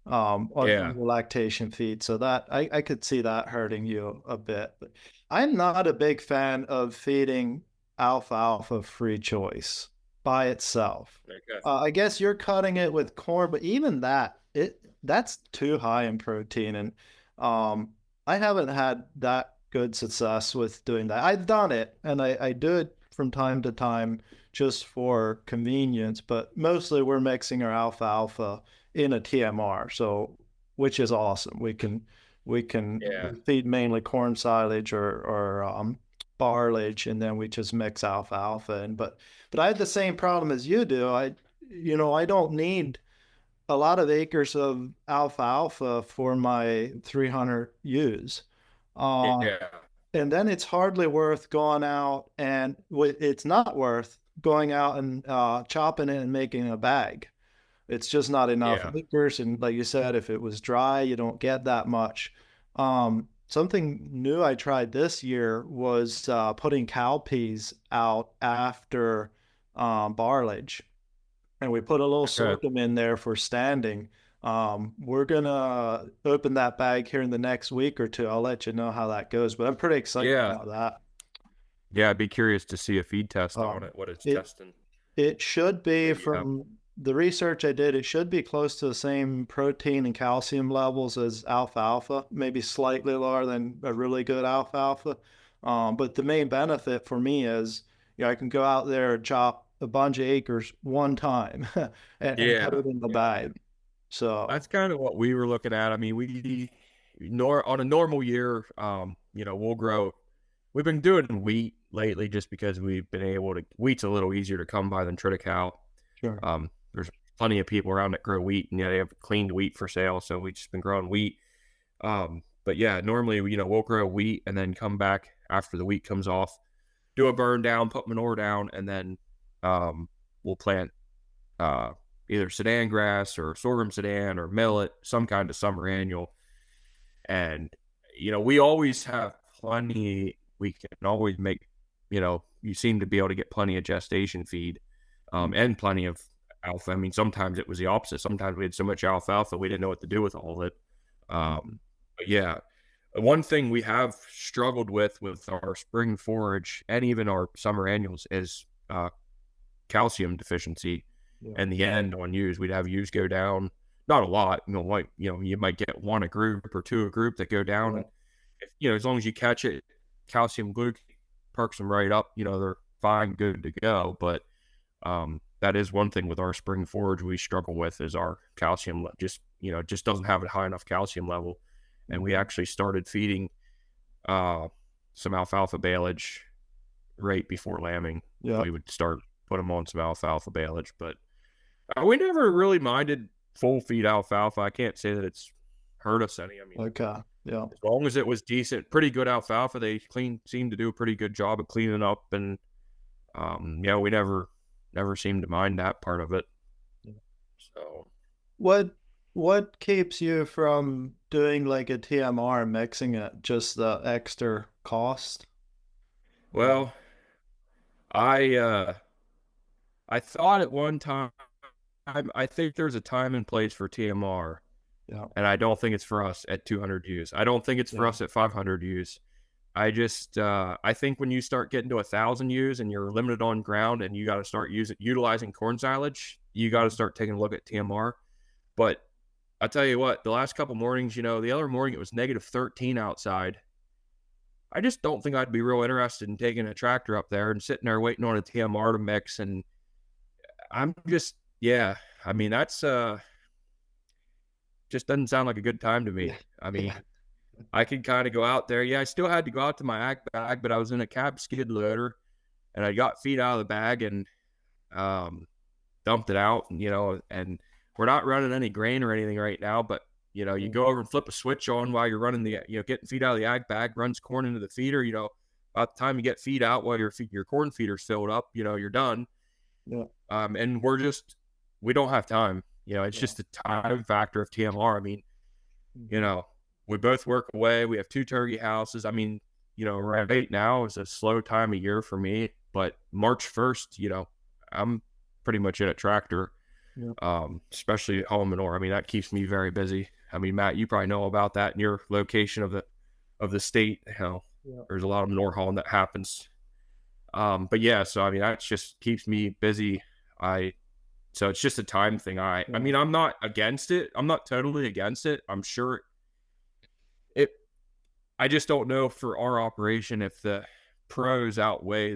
on Yeah. the lactation feed. So that I could see that hurting you a bit. But I'm not a big fan of feeding alfalfa free choice by itself. Okay. I guess you're cutting it with corn, but even that's too high in protein, and I haven't had that good success with doing that. I've done it, and I do it from time to time just for convenience, but mostly we're mixing our alfalfa in a TMR, so which is awesome. We can Yeah. feed mainly corn silage or barlage, and then we just mix alfalfa in. But I have the same problem as you do. I don't need a lot of acres of alfalfa for my 300 ewes. Uh, Yeah. and then it's hardly worth going out, and it's not worth going out and chopping it and making a bag. It's just not enough Yeah. acres. And like you said, if it was dry, you don't get that much. Something new I tried this year was putting cowpeas out after barlage. And we put a little Okay. sorghum in there for standing. We're gonna open that bag here in the next week or two. I'll let you know how that goes, but I'm pretty excited Yeah. about that. Yeah, I'd be curious to see a feed test on it, what it's testing. It should be, Maybe, from the research I did, it should be close to the same protein and calcium levels as alfalfa, maybe slightly lower than a really good alfalfa. But the main benefit for me is, I can go out there and chop a bunch of acres one time and Yeah. put it in the bag. So That's kind of what we were looking at. I mean, on a normal year, we'll grow. We've been doing wheat lately just because we've been able to. Wheat's a little easier to come by than triticale. sure. There's plenty of people around that grow wheat, and they have cleaned wheat for sale. So we've just been growing wheat. But yeah, normally, we'll grow wheat and then come back after the wheat comes off, do a burn down, put manure down, and then we'll plant either Sudan grass or sorghum Sudan or millet, some kind of summer annual. And, we always have plenty. We can always make, you seem to be able to get plenty of gestation feed and plenty of alpha. I mean, sometimes it was the opposite. Sometimes we had so much alfalfa, we didn't know what to do with all of it. But yeah, one thing we have struggled with our spring forage and even our summer annuals is calcium deficiency. Yeah. In the end, on ewes, we'd have ewes go down. Not a lot, you might get one a group or two a group that go down. Yeah. And if, as long as you catch it, calcium glucose perks them right up. They're fine, good to go. But that is one thing with our spring forage we struggle with is our calcium just doesn't have a high enough calcium level. And we actually started feeding some alfalfa baleage right before lambing. Yeah. We would start put them on some alfalfa baleage, but we never really minded full feed alfalfa. I can't say that it's hurt us any. I mean, Okay. Yeah. as long as it was decent, pretty good alfalfa, they seemed to do a pretty good job of cleaning up, and we never seemed to mind that part of it. So What keeps you from doing like a TMR and mixing it? Just the extra cost? well, I thought at one time, I think there's a time and place for TMR. Yeah. And I don't think it's for us at 200 ewes. I don't think it's for us at 500 ewes. I just, I think when you start getting to 1,000 ewes and you're limited on ground and you got to start utilizing corn silage, you got to start taking a look at TMR. But I tell you what, the last couple mornings, the other morning it was -13 outside. I just don't think I'd be real interested in taking a tractor up there and sitting there waiting on a TMR to mix. And I'm just, I mean, that's, just doesn't sound like a good time to me. I mean, I could kind of go out there. Yeah, I still had to go out to my ag bag, but I was in a cab skid loader and I got feed out of the bag and dumped it out. And, and we're not running any grain or anything right now, but, you go over and flip a switch on while you're running the, getting feed out of the ag bag, runs corn into the feeder. By the time you get feed out while your corn feeder's filled up, you're done. Yeah. And we don't have time. It's just a time factor of TMR. I mean, we both work away. We have 2 turkey houses. I mean, right now is a slow time of year for me, but March 1st, I'm pretty much in a tractor. especially home manure. I mean, that keeps me very busy. I mean, Matt, you probably know about that in your location of the state. There's a lot of manure hauling that happens. But yeah, so I mean, that just keeps me busy. So it's just a time thing. I mean, I'm not against it. I'm not totally against it. I'm sure I just don't know for our operation if the pros outweigh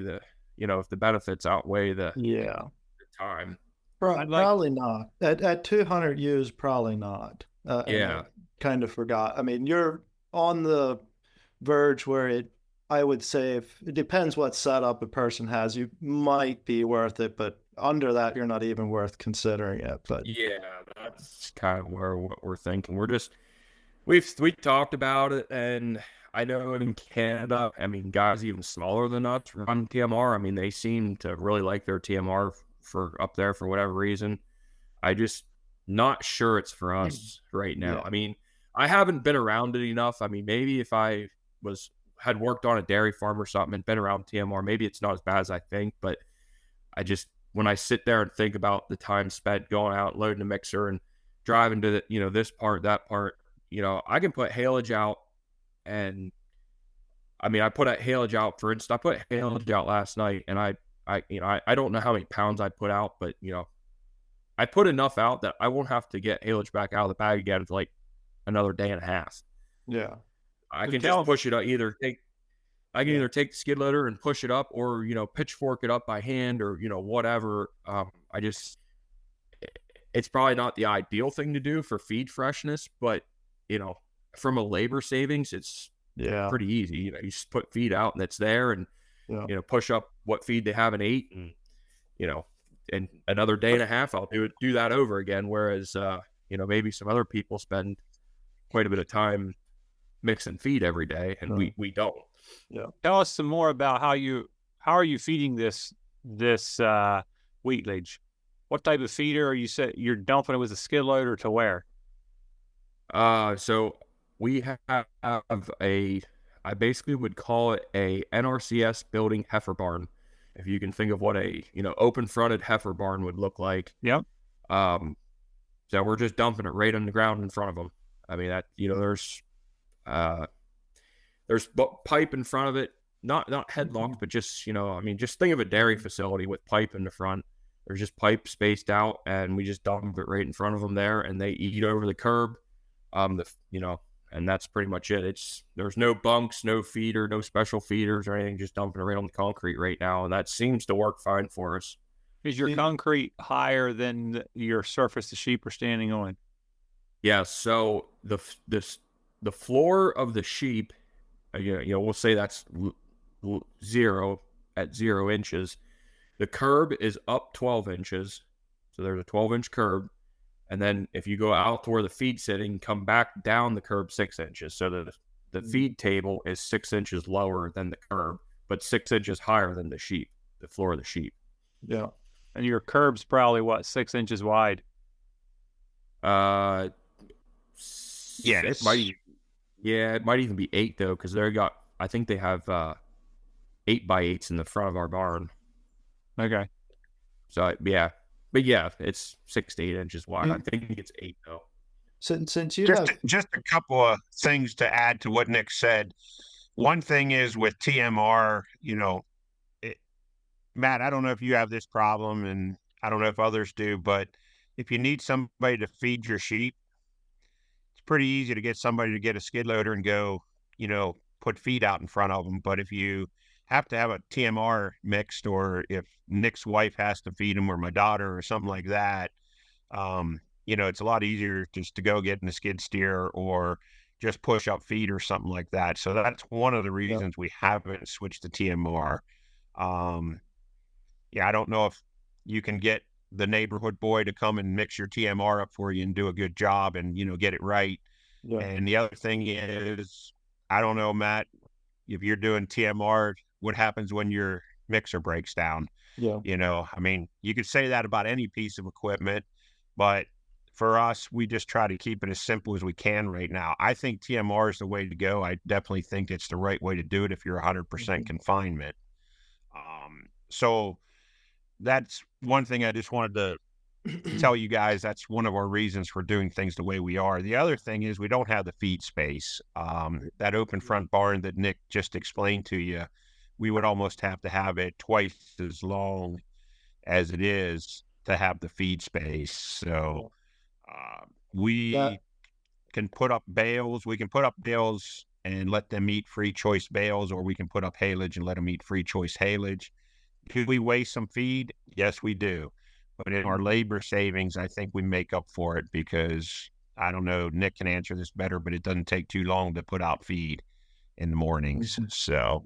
if the benefits outweigh the time. Probably not. At 200 ewes, probably not. Yeah. Kind of forgot. I mean, you're on the verge where I would say, if it depends what setup a person has, you might be worth it, but under that, you're not even worth considering it. But yeah, that's kind of what we're thinking. We talked about it, and I know in Canada, I mean, guys even smaller than us run TMR. I mean, they seem to really like their TMR for up there for whatever reason. I just not sure it's for us right now. Yeah. I mean, I haven't been around it enough. I mean, maybe if I had worked on a dairy farm or something and been around TMR, maybe it's not as bad as I think. But when I sit there and think about the time spent going out, loading a mixer and driving to the, this part, that part, I can put haylage out. And I mean, I put haylage out, for instance, I put haylage out last night, and I don't know how many pounds I put out, but I put enough out that I won't have to get haylage back out of the bag again for like another day and a half. Yeah. I can just push it up, either take the skid loader and push it up, or, pitchfork it up by hand, or, whatever. It's probably not the ideal thing to do for feed freshness, but, from a labor savings, it's pretty easy. You just put feed out and it's there, and, push up what feed they haven't ate, and, in another day and a half, I'll do that over again. Whereas, maybe some other people spend quite a bit of time mixing feed every day, and we don't. Yeah. Tell us some more about how are you feeding this wheatlage? What type of feeder are you you're dumping it with a skid loader to where? So we have I basically would call it a NRCS building heifer barn, if you can think of what a open fronted heifer barn would look like. Yep. So we're just dumping it right on the ground in front of them. I mean, that there's pipe in front of it, not headlocked, but just just think of a dairy facility with pipe in the front. There's just pipe spaced out, and we just dump it right in front of them there, and they eat over the curb. And that's pretty much it. There's no bunks, no feeder, no special feeders or anything, just dumping it right on the concrete right now, and that seems to work fine for us. Is your concrete higher than your surface the sheep are standing on? Yeah, so the floor of the sheep, we'll say that's 0 inches. The curb is up 12 inches, so there's a 12-inch curb. And then if you go out to where the feed's sitting, come back down the curb 6 inches. So the feed table is 6 inches lower than the curb, but 6 inches higher than the floor of the sheep. Yeah. And your curb's probably 6 inches wide? It might even be 8 though, because I think they have 8x8s in the front of our barn. Okay. So yeah. But yeah, it's 6 to 8 inches wide. I think it's 8 though. Since you just a couple of things to add to what Nick said. One thing is with TMR, Matt, I don't know if you have this problem, and I don't know if others do, but if you need somebody to feed your sheep, it's pretty easy to get somebody to get a skid loader and go, put feed out in front of them. But if you have to have a TMR mixed, or if Nick's wife has to feed him, or my daughter, or something like that, it's a lot easier just to go get in a skid steer or just push up feed or something like that. So that's one of the reasons we haven't switched to TMR. I don't know if you can get the neighborhood boy to come and mix your TMR up for you and do a good job and, get it right. Yeah. And the other thing is, I don't know, Matt, if you're doing TMR, what happens when your mixer breaks down? Yeah. I mean, you could say that about any piece of equipment, but for us, we just try to keep it as simple as we can right now. I think TMR is the way to go. I definitely think it's the right way to do it if you're 100% confinement. So that's one thing I just wanted to tell you guys that's one of our reasons for doing things the way we are. The other thing is we don't have the feed space. That open front barn that Nick just explained to you, we would almost have to have it twice as long as it is to have the feed space. So we can put up bales. We can put up bales and let them eat free choice bales, or we can put up haylage and let them eat free choice haylage. Do we waste some feed? Yes, we do. But in our labor savings, I think we make up for it because, I don't know, Nick can answer this better, but it doesn't take too long to put out feed in the mornings. So,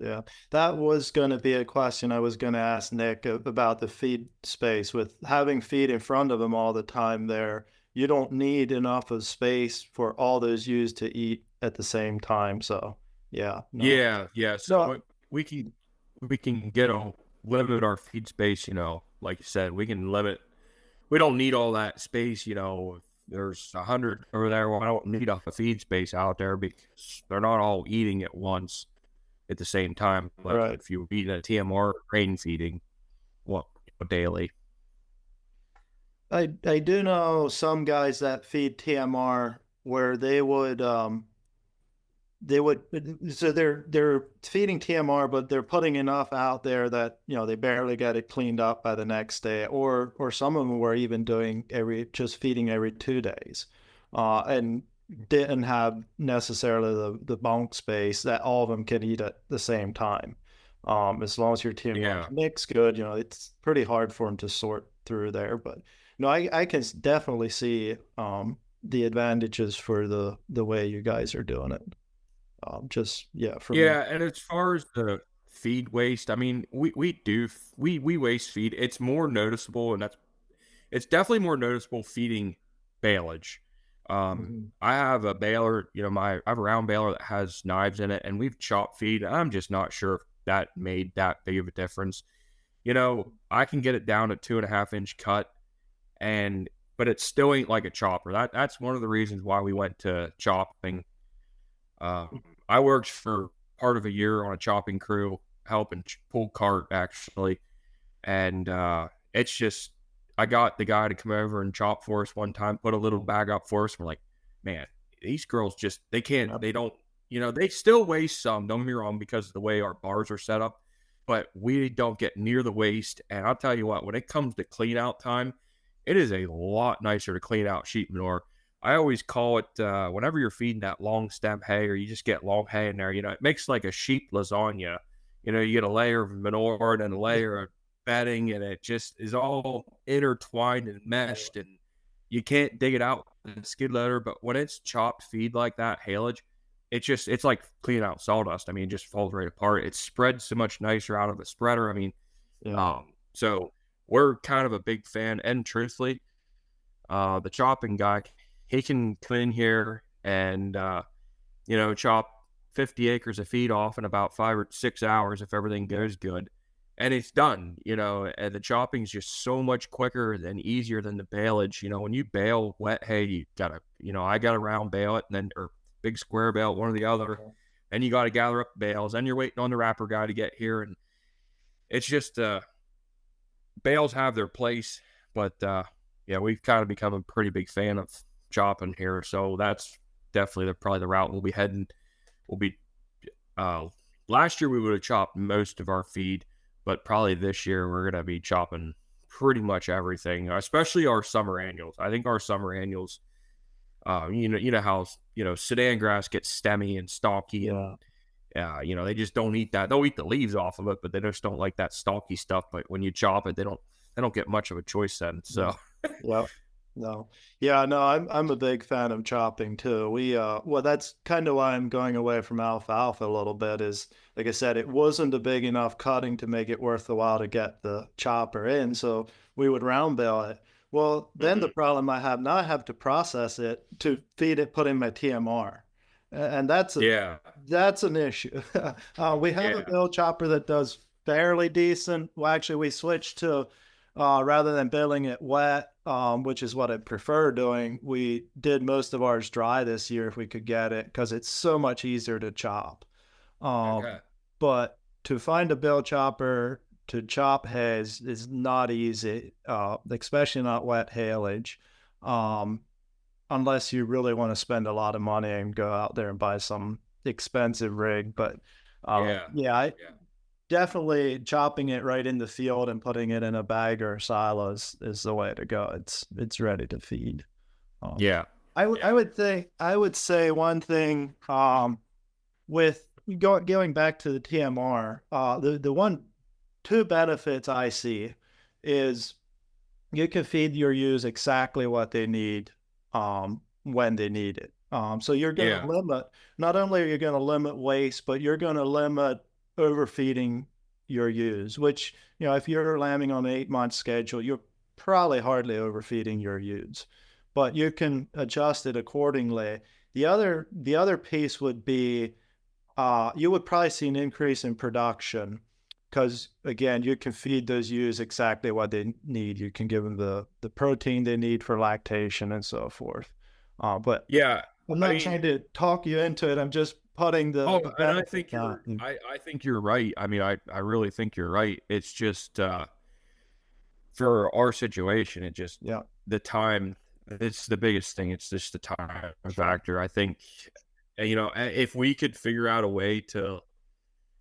yeah. That was going to be a question I was going to ask Nick about the feed space. With having feed in front of him all the time there, you don't need enough of space for all those ewes to eat at the same time. So, yeah. No. Yeah. So we can limit our feed space, like you said, we can limit. We don't need all that space, if there's 100 over there. Well, I don't need a feed space out there because they're not all eating at once at the same time. Like right. If you're eating a TMR grain feeding, daily. I do know some guys that feed TMR where they would so they're feeding TMR, but they're putting enough out there that they barely get it cleaned up by the next day, or some of them were even doing just feeding every 2 days, and didn't have necessarily the bunk space that all of them can eat at the same time. As long as your TMR mix good, it's pretty hard for them to sort through there. But I can definitely see the advantages for the way you guys are doing it. And as far as the feed waste, I mean, we waste feed. It's more noticeable, and it's definitely more noticeable feeding baleage. I have a baler, I have a round baler that has knives in it, and we've chopped feed. I'm just not sure if that made that big of a difference. I can get it down to 2.5 inch cut, but it still ain't like a chopper. That's one of the reasons why we went to chopping. I worked for part of a year on a chopping crew, helping pull cart actually. And, it's just, I got the guy to come over and chop for us one time, put a little bag up for us. And we're like, man, these girls just, they still waste some, don't get me wrong, because of the way our bars are set up, but we don't get near the waste. And I'll tell you what, when it comes to clean out time, it is a lot nicer to clean out sheep manure. I always call it, whenever you're feeding that long stem hay, or you just get long hay in there, it makes like a sheep lasagna. You get a layer of manure and a layer of bedding, and it just is all intertwined and meshed, and you can't dig it out with a skid loader. But when it's chopped feed like that, haylage, it's like cleaning out sawdust. I mean, it just falls right apart. It spreads so much nicer out of the spreader. I mean, so we're kind of a big fan, and truthfully, the chopping guy, he can come in here and, chop 50 acres of feed off in about 5 or 6 hours if everything goes good. And it's done, and the chopping's just so much quicker and easier than the baleage. When you bale wet hay, you gotta, I got to round bale it, and then, or big square bale, one or the other. And you got to gather up bales, and you're waiting on the wrapper guy to get here. And it's just, bales have their place, but, we've kind of become a pretty big fan of chopping here, so that's definitely probably the route we'll be heading. Last year we would have chopped most of our feed, but probably this year we're gonna be chopping pretty much everything, especially our summer annuals. I think our summer annuals, you know how Sudan grass gets stemmy and stalky, and they just don't eat that. They'll eat the leaves off of it, but they just don't like that stalky stuff. But when you chop it, they don't get much of a choice then. So I'm a big fan of chopping too. That's kind of why I'm going away from alfalfa a little bit. Is, like I said, it wasn't a big enough cutting to make it worth the while to get the chopper in, so we would round bale it. Well, then the problem I have now, I have to process it to feed it, put in my TMR, and that's an issue. We have a bale chopper that does fairly decent. Well, actually, we switched to rather than baling it wet, which is what I prefer doing, we did most of ours dry this year if we could get it, because it's so much easier to chop. But to find a bale chopper to chop hay is not easy, especially not wet haylage, unless you really want to spend a lot of money and go out there and buy some expensive rig. But I definitely chopping it right in the field and putting it in a bag or a silo is the way to go. It's ready to feed. I would say one thing, with going back to the TMR, the two benefits I see is you can feed your ewes exactly what they need, when they need it. So you're going to limit, not only are you going to limit waste, but you're going to limit overfeeding your ewes, which, if you're lambing on an 8-month schedule, you're probably hardly overfeeding your ewes, but you can adjust it accordingly. The other piece would be, you would probably see an increase in production, because again, you can feed those ewes exactly what they need. You can give them the protein they need for lactation and so forth. But I'm not trying to talk you into it. I'm just putting the. And I think I think you're right. I mean, I really think you're right. It's just for our situation, it just the time. It's the biggest thing. It's just the time factor. I think, if we could figure out a way to,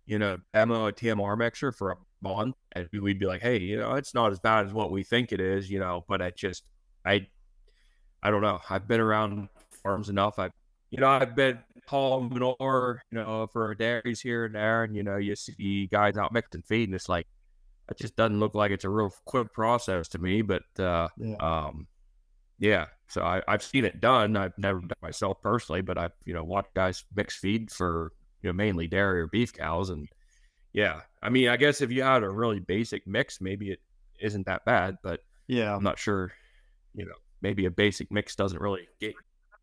demo a TMR mixer for a month, and we'd be like, hey, it's not as bad as what we think it is, but I don't know. I've been around farms enough. I've been hauling manure, for dairies here and there, and, you see guys out mixing feed, and it's like, it just doesn't look like it's a real quick process to me, but, so I've seen it done. I've never done it myself personally, but I've, watched guys mix feed for, mainly dairy or beef cows. And I mean, I guess if you had a really basic mix, maybe it isn't that bad, but I'm not sure, maybe a basic mix doesn't really get.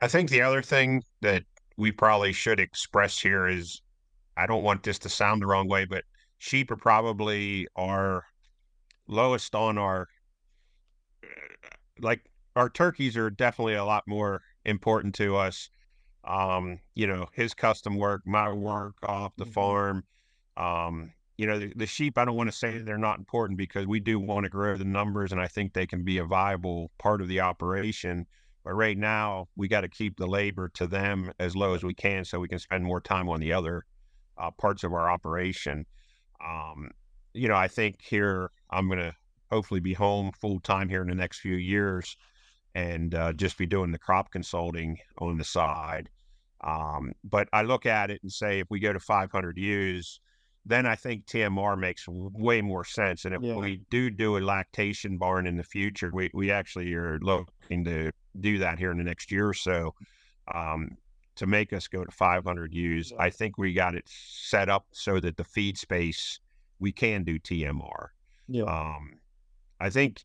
I think the other thing that we probably should express here is, I don't want this to sound the wrong way, but sheep are probably our lowest on our, our turkeys are definitely a lot more important to us. His custom work, my work off the farm. The sheep, I don't want to say they're not important, because we do want to grow the numbers, and I think they can be a viable part of the operation. But right now, we got to keep the labor to them as low as we can, so we can spend more time on the other parts of our operation. I think here I'm going to hopefully be home full time here in the next few years, and just be doing the crop consulting on the side. But I look at it and say, if we go to 500 ewes, then I think TMR makes way more sense. And if we do a lactation barn in the future, we actually are looking to do that here in the next year or so, to make us go to 500 ewes. I think we got it set up so that the feed space, we can do TMR. I think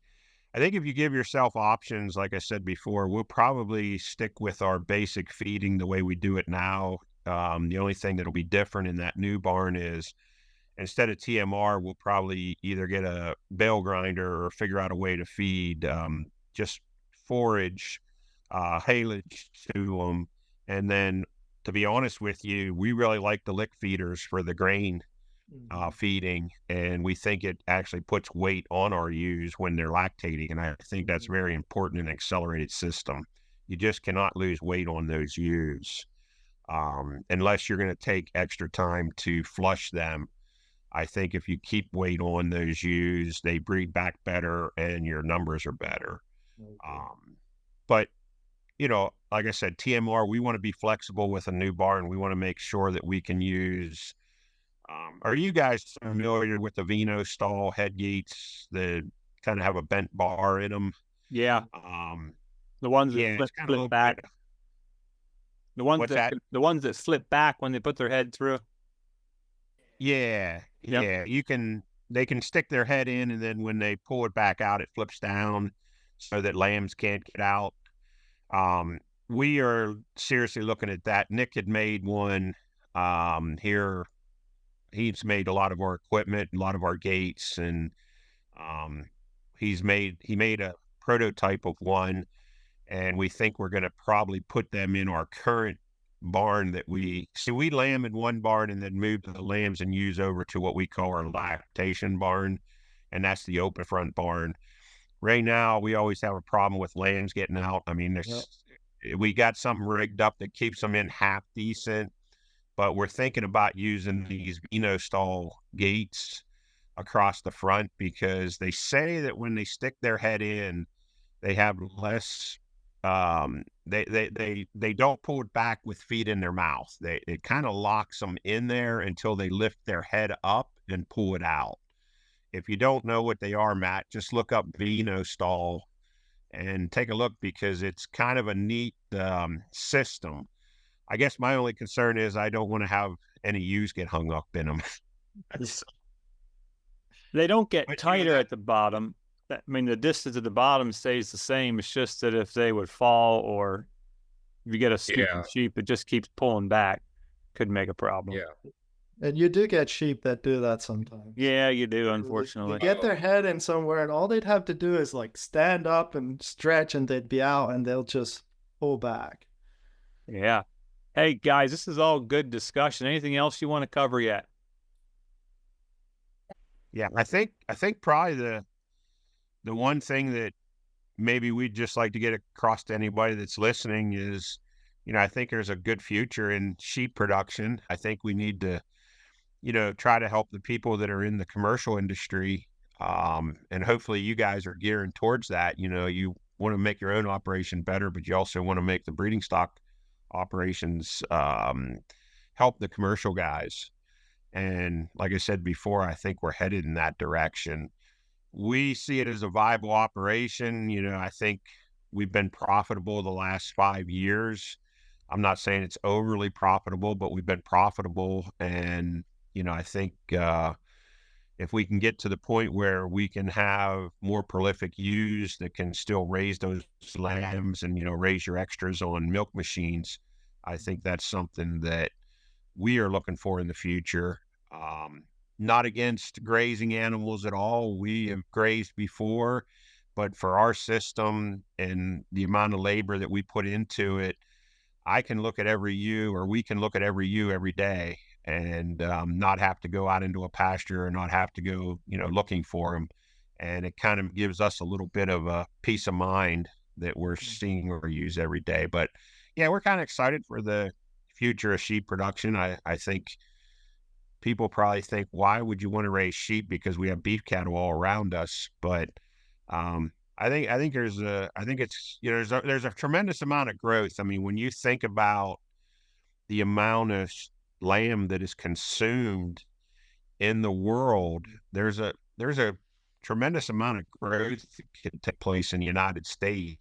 if you give yourself options, like I said before, we'll probably stick with our basic feeding the way we do it now. The only thing that'll be different in that new barn is, instead of TMR, we'll probably either get a bale grinder or figure out a way to feed just forage, haylage to them. And then, to be honest with you, we really like the lick feeders for the grain feeding, and we think it actually puts weight on our ewes when they're lactating, and I think that's very important in an accelerated system. You just cannot lose weight on those ewes, unless you're going to take extra time to flush them. I think if you keep weight on those ewes, they breed back better and your numbers are better. But like I said, TMR, we want to be flexible with a new barn. We want to make sure that we can use. Are you guys familiar with the Vino stall head gates that kind of have a bent bar in them? Yeah. The ones that flip back. The ones that slip back when they put their head through. Yeah. They can stick their head in, and then when they pull it back out, it flips down so that lambs can't get out. We are seriously looking at that. Nick had made one here. He's made a lot of our equipment, a lot of our gates, and he made a prototype of one, and we think we're going to probably put them in our current barn that we lamb in one barn and then move the lambs and ewes over to what we call our lactation barn, and that's the open front barn. Right now, we always have a problem with lambs getting out. I mean, we got something rigged up that keeps them in half decent, but we're thinking about using these stall gates across the front, because they say that when they stick their head in, they have less they don't pull it back with feet in their mouth. It kind of locks them in there until they lift their head up and pull it out. If you don't know what they are, Matt, just look up Vino stall and take a look, because it's kind of a neat system. I guess my only concern is I don't want to have any ewes get hung up in them. They don't get tighter at the bottom. I mean, the distance at the bottom stays the same. It's just that if they would fall, or if you get a stupid sheep, it just keeps pulling back. Could make a problem. Yeah. And you do get sheep that do that sometimes. Yeah, you do, unfortunately. They get their head in somewhere, and all they'd have to do is like stand up and stretch, and they'd be out, and they'll just pull back. Yeah. Hey, guys, this is all good discussion. Anything else you want to cover yet? Yeah, I think probably the one thing that maybe we'd just like to get across to anybody that's listening is, I think there's a good future in sheep production. I think we need to, try to help the people that are in the commercial industry. And hopefully you guys are gearing towards that. You want to make your own operation better, but you also want to make the breeding stock operations help the commercial guys. And like I said before, I think we're headed in that direction. We see it as a viable operation. I think we've been profitable the last 5 years. I'm not saying it's overly profitable, but we've been profitable. And, I think if we can get to the point where we can have more prolific ewes that can still raise those lambs and, raise your extras on milk machines, I think that's something that we are looking for in the future. Not against grazing animals at all. We have grazed before, but for our system and the amount of labor that we put into it, I can look at every ewe, or we can look at every ewe every day, and not have to go out into a pasture, or not have to go, looking for them. And it kind of gives us a little bit of a peace of mind that we're seeing our ewes every day. But yeah, we're kind of excited for the future of sheep production. I think people probably think, why would you want to raise sheep? Because we have beef cattle all around us. But I think there's a tremendous amount of growth. I mean, when you think about the amount of lamb that is consumed in the world, there's a tremendous amount of growth that can take place in the United States,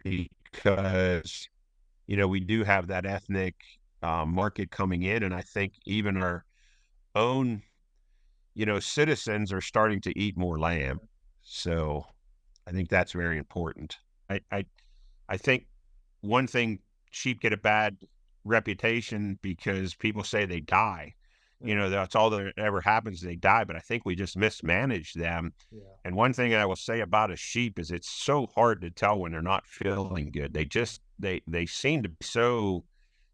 because we do have that ethnic market coming in, and I think even our own citizens are starting to eat more lamb. So I think that's very important. I think one thing, sheep get a bad reputation because people say they die. That's all that ever happens, they die. But I think we just mismanage them. Yeah. And one thing I will say about a sheep is it's so hard to tell when they're not feeling good. They seem to be so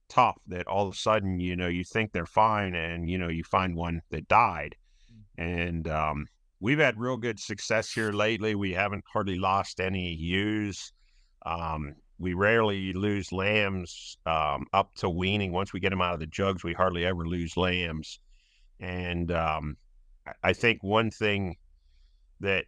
tough that all of a sudden, you think they're fine, and, you find one that died. And we've had real good success here lately. We haven't hardly lost any ewes. We rarely lose lambs up to weaning. Once we get them out of the jugs, we hardly ever lose lambs. And I think one thing that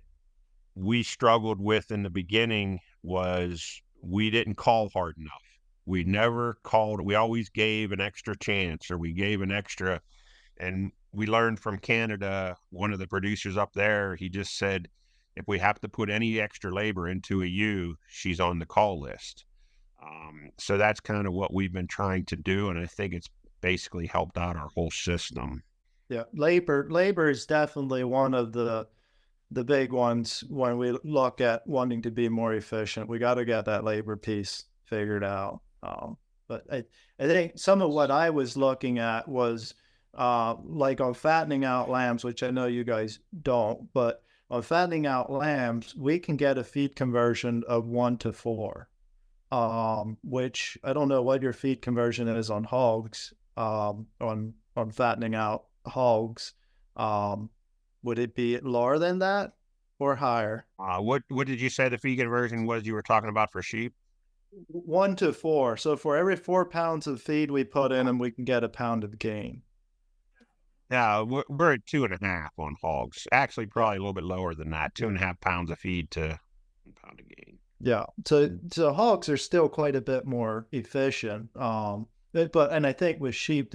we struggled with in the beginning was we didn't call hard enough. We never called. We always gave an extra chance, or we gave an extra. And we learned from Canada, one of the producers up there, he just said, if we have to put any extra labor into a ewe, she's on the call list. So that's kind of what we've been trying to do, and I think it's basically helped out our whole system. Yeah, labor is definitely one of the big ones when we look at wanting to be more efficient. We got to get that labor piece figured out. But I think some of what I was looking at was like on fattening out lambs, which I know you guys don't, but on fattening out lambs, we can get a feed conversion of 1 to 4. which I don't know what your feed conversion is on hogs, on fattening out hogs. Would it be lower than that or higher? What did you say the feed conversion was you were talking about for sheep? 1 to 4. So for every 4 pounds of feed we put in them, we can get a pound of gain. Yeah, we're at 2.5 on hogs. Actually, probably a little bit lower than that. 2.5 pounds of feed to 1 pound of gain. Yeah. So hogs are still quite a bit more efficient. And I think with sheep,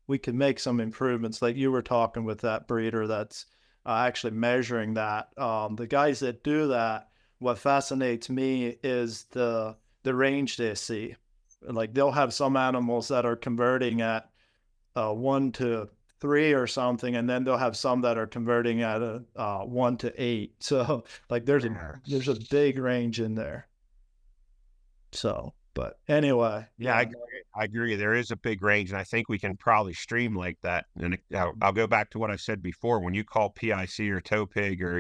we can make some improvements. Like you were talking with that breeder that's actually measuring that. The guys that do that, what fascinates me is the range they see. Like they'll have some animals that are converting at 1 to 3 or something, and then they'll have some that are converting at a 1 to 8. So like there's a big range in there. So, but anyway, yeah, I agree. There is a big range, and I think we can probably stream like that. And I'll go back to what I said before. When you call PIC or Topig or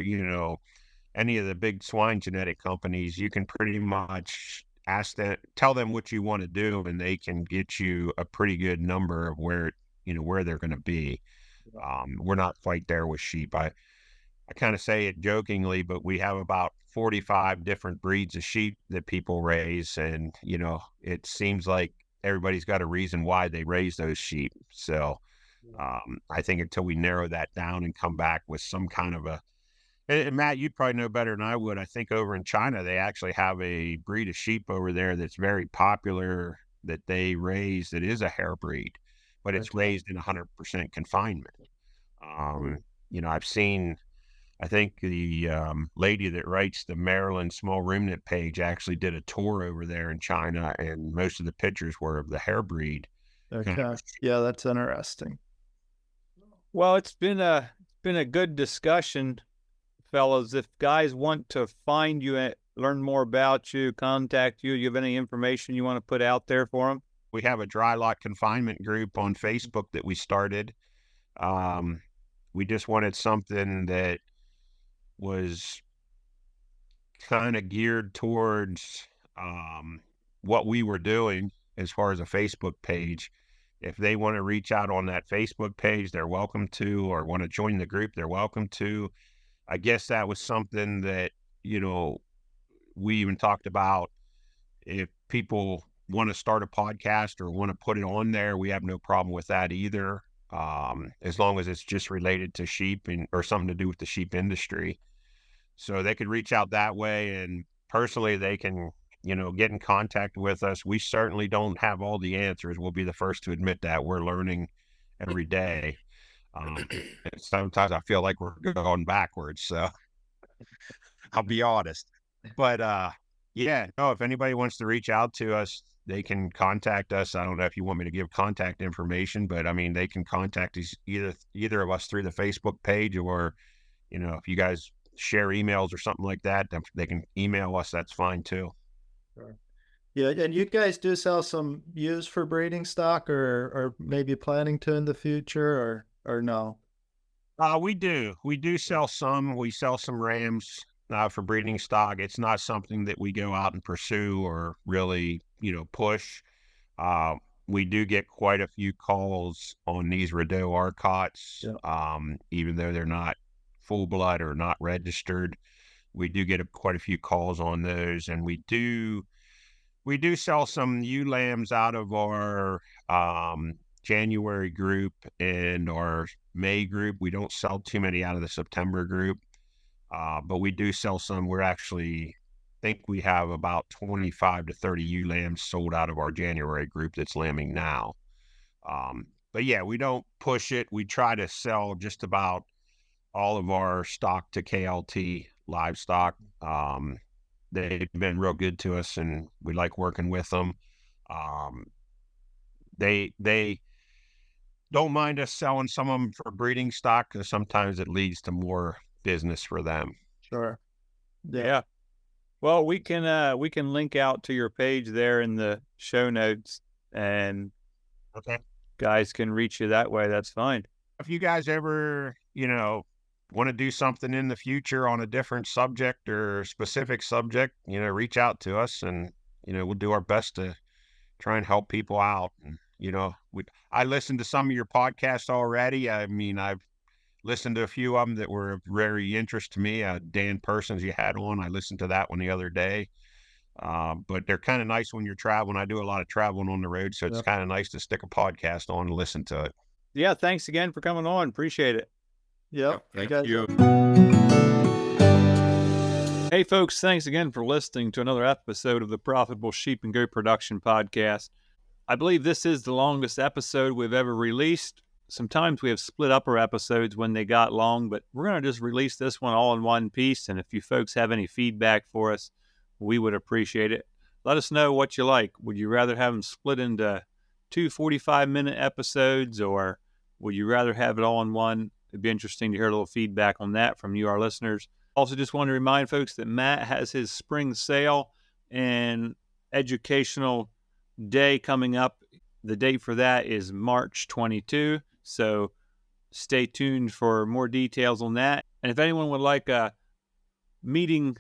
any of the big swine genetic companies, you can pretty much tell them what you want to do, and they can get you a pretty good number of where they're going to be. We're not quite there with sheep. I kind of say it jokingly, but we have about 45 different breeds of sheep that people raise. And, it seems like everybody's got a reason why they raise those sheep. So I think until we narrow that down and come back with some kind of and Matt, you'd probably know better than I would. I think over in China, they actually have a breed of sheep over there that's very popular that they raise that is a hair breed, but it's raised in 100% confinement. I've seen, I think the lady that writes the Maryland Small Ruminant page actually did a tour over there in China, and most of the pictures were of the hair breed. Okay. Yeah, that's interesting. Well, it's been a good discussion, fellows. If guys want to find you, learn more about you, contact you, you have any information you want to put out there for them? We have a dry lot confinement group on Facebook that we started. We just wanted something that was kind of geared towards what we were doing as far as a Facebook page. If they want to reach out on that Facebook page, they're welcome to, or want to join the group, they're welcome to. I guess that was something that, we even talked about. If people want to start a podcast or want to put it on there, we have no problem with that either. As long as it's just related to sheep or something to do with the sheep industry. So they could reach out that way, and personally they can, get in contact with us. We certainly don't have all the answers. We'll be the first to admit that. We're learning every day. Sometimes I feel like we're going backwards, so I'll be honest. But if anybody wants to reach out to us, they can contact us. I don't know if you want me to give contact information, but I mean, they can contact us, either of us through the Facebook page, or, if you guys share emails or something like that, they can email us. That's fine too. Sure. Yeah. And you guys do sell some ewes for breeding stock, or maybe planning to in the future, or no? We do sell some. We sell some rams for breeding stock. It's not something that we go out and pursue or really, push. We do get quite a few calls on these Rideau Arcotts, even though they're not full blood or not registered. We do get quite a few calls on those, and we do sell some ewe lambs out of our January group and our May group. We don't sell too many out of the September group, but we do sell some. We're actually think we have about 25 to 30 ewe lambs sold out of our January group that's lambing now. But yeah, we don't push it. We try to sell just about all of our stock to KLT livestock. They've been real good to us, and we like working with them. They don't mind us selling some of them for breeding stock, because sometimes it leads to more business for them. Sure. Yeah. Well, we can link out to your page there in the show notes, and guys can reach you that way. That's fine. If you guys ever, want to do something in the future on a different subject or specific subject, reach out to us, and we'll do our best to try and help people out. And, I listened to some of your podcasts already. I mean, I've listened to a few of them that were of very interest to me. Dan Persons you had on, I listened to that one the other day. But they're kind of nice when you're traveling. I do a lot of traveling on the road, so it's kind of nice to stick a podcast on and listen to it. Yeah, thanks again for coming on. Appreciate it. Yep. Thank you. Hey, folks, thanks again for listening to another episode of the Profitable Sheep and Goat Production Podcast. I believe this is the longest episode we've ever released. Sometimes we have split up our episodes when they got long, but we're going to just release this one all in one piece. And if you folks have any feedback for us, we would appreciate it. Let us know what you like. Would you rather have them split into 2 45-minute episodes, or would you rather have it all in one? It'd be interesting to hear a little feedback on that from you, our listeners. Also, just want to remind folks that Matt has his spring sale and educational day coming up. The date for that is March 22. So stay tuned for more details on that. And if anyone would like a meeting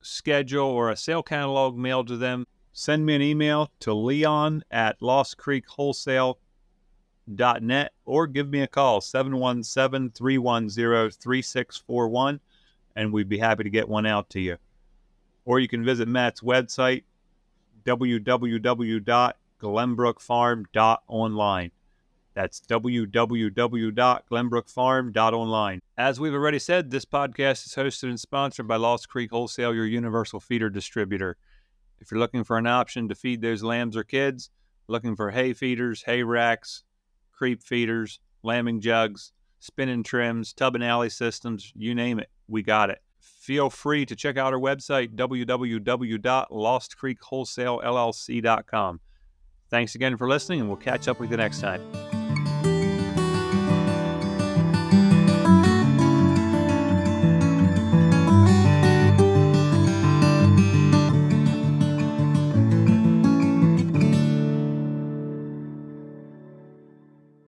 schedule or a sale catalog mailed to them, send me an email to leon@lostcreekwholesale.net or give me a call, 717-310-3641, and we'd be happy to get one out to you. Or you can visit Matt's website, www.glenbrookfarm.online. That's www.glenbrookfarm.online. As we've already said, this podcast is hosted and sponsored by Lost Creek Wholesale, your universal feeder distributor. If you're looking for an option to feed those lambs or kids, looking for hay feeders, hay racks, creep feeders, lambing jugs, spinning trims, tub and alley systems, you name it, we got it. Feel free to check out our website, www.lostcreekwholesalellc.com. Thanks again for listening, and we'll catch up with you next time.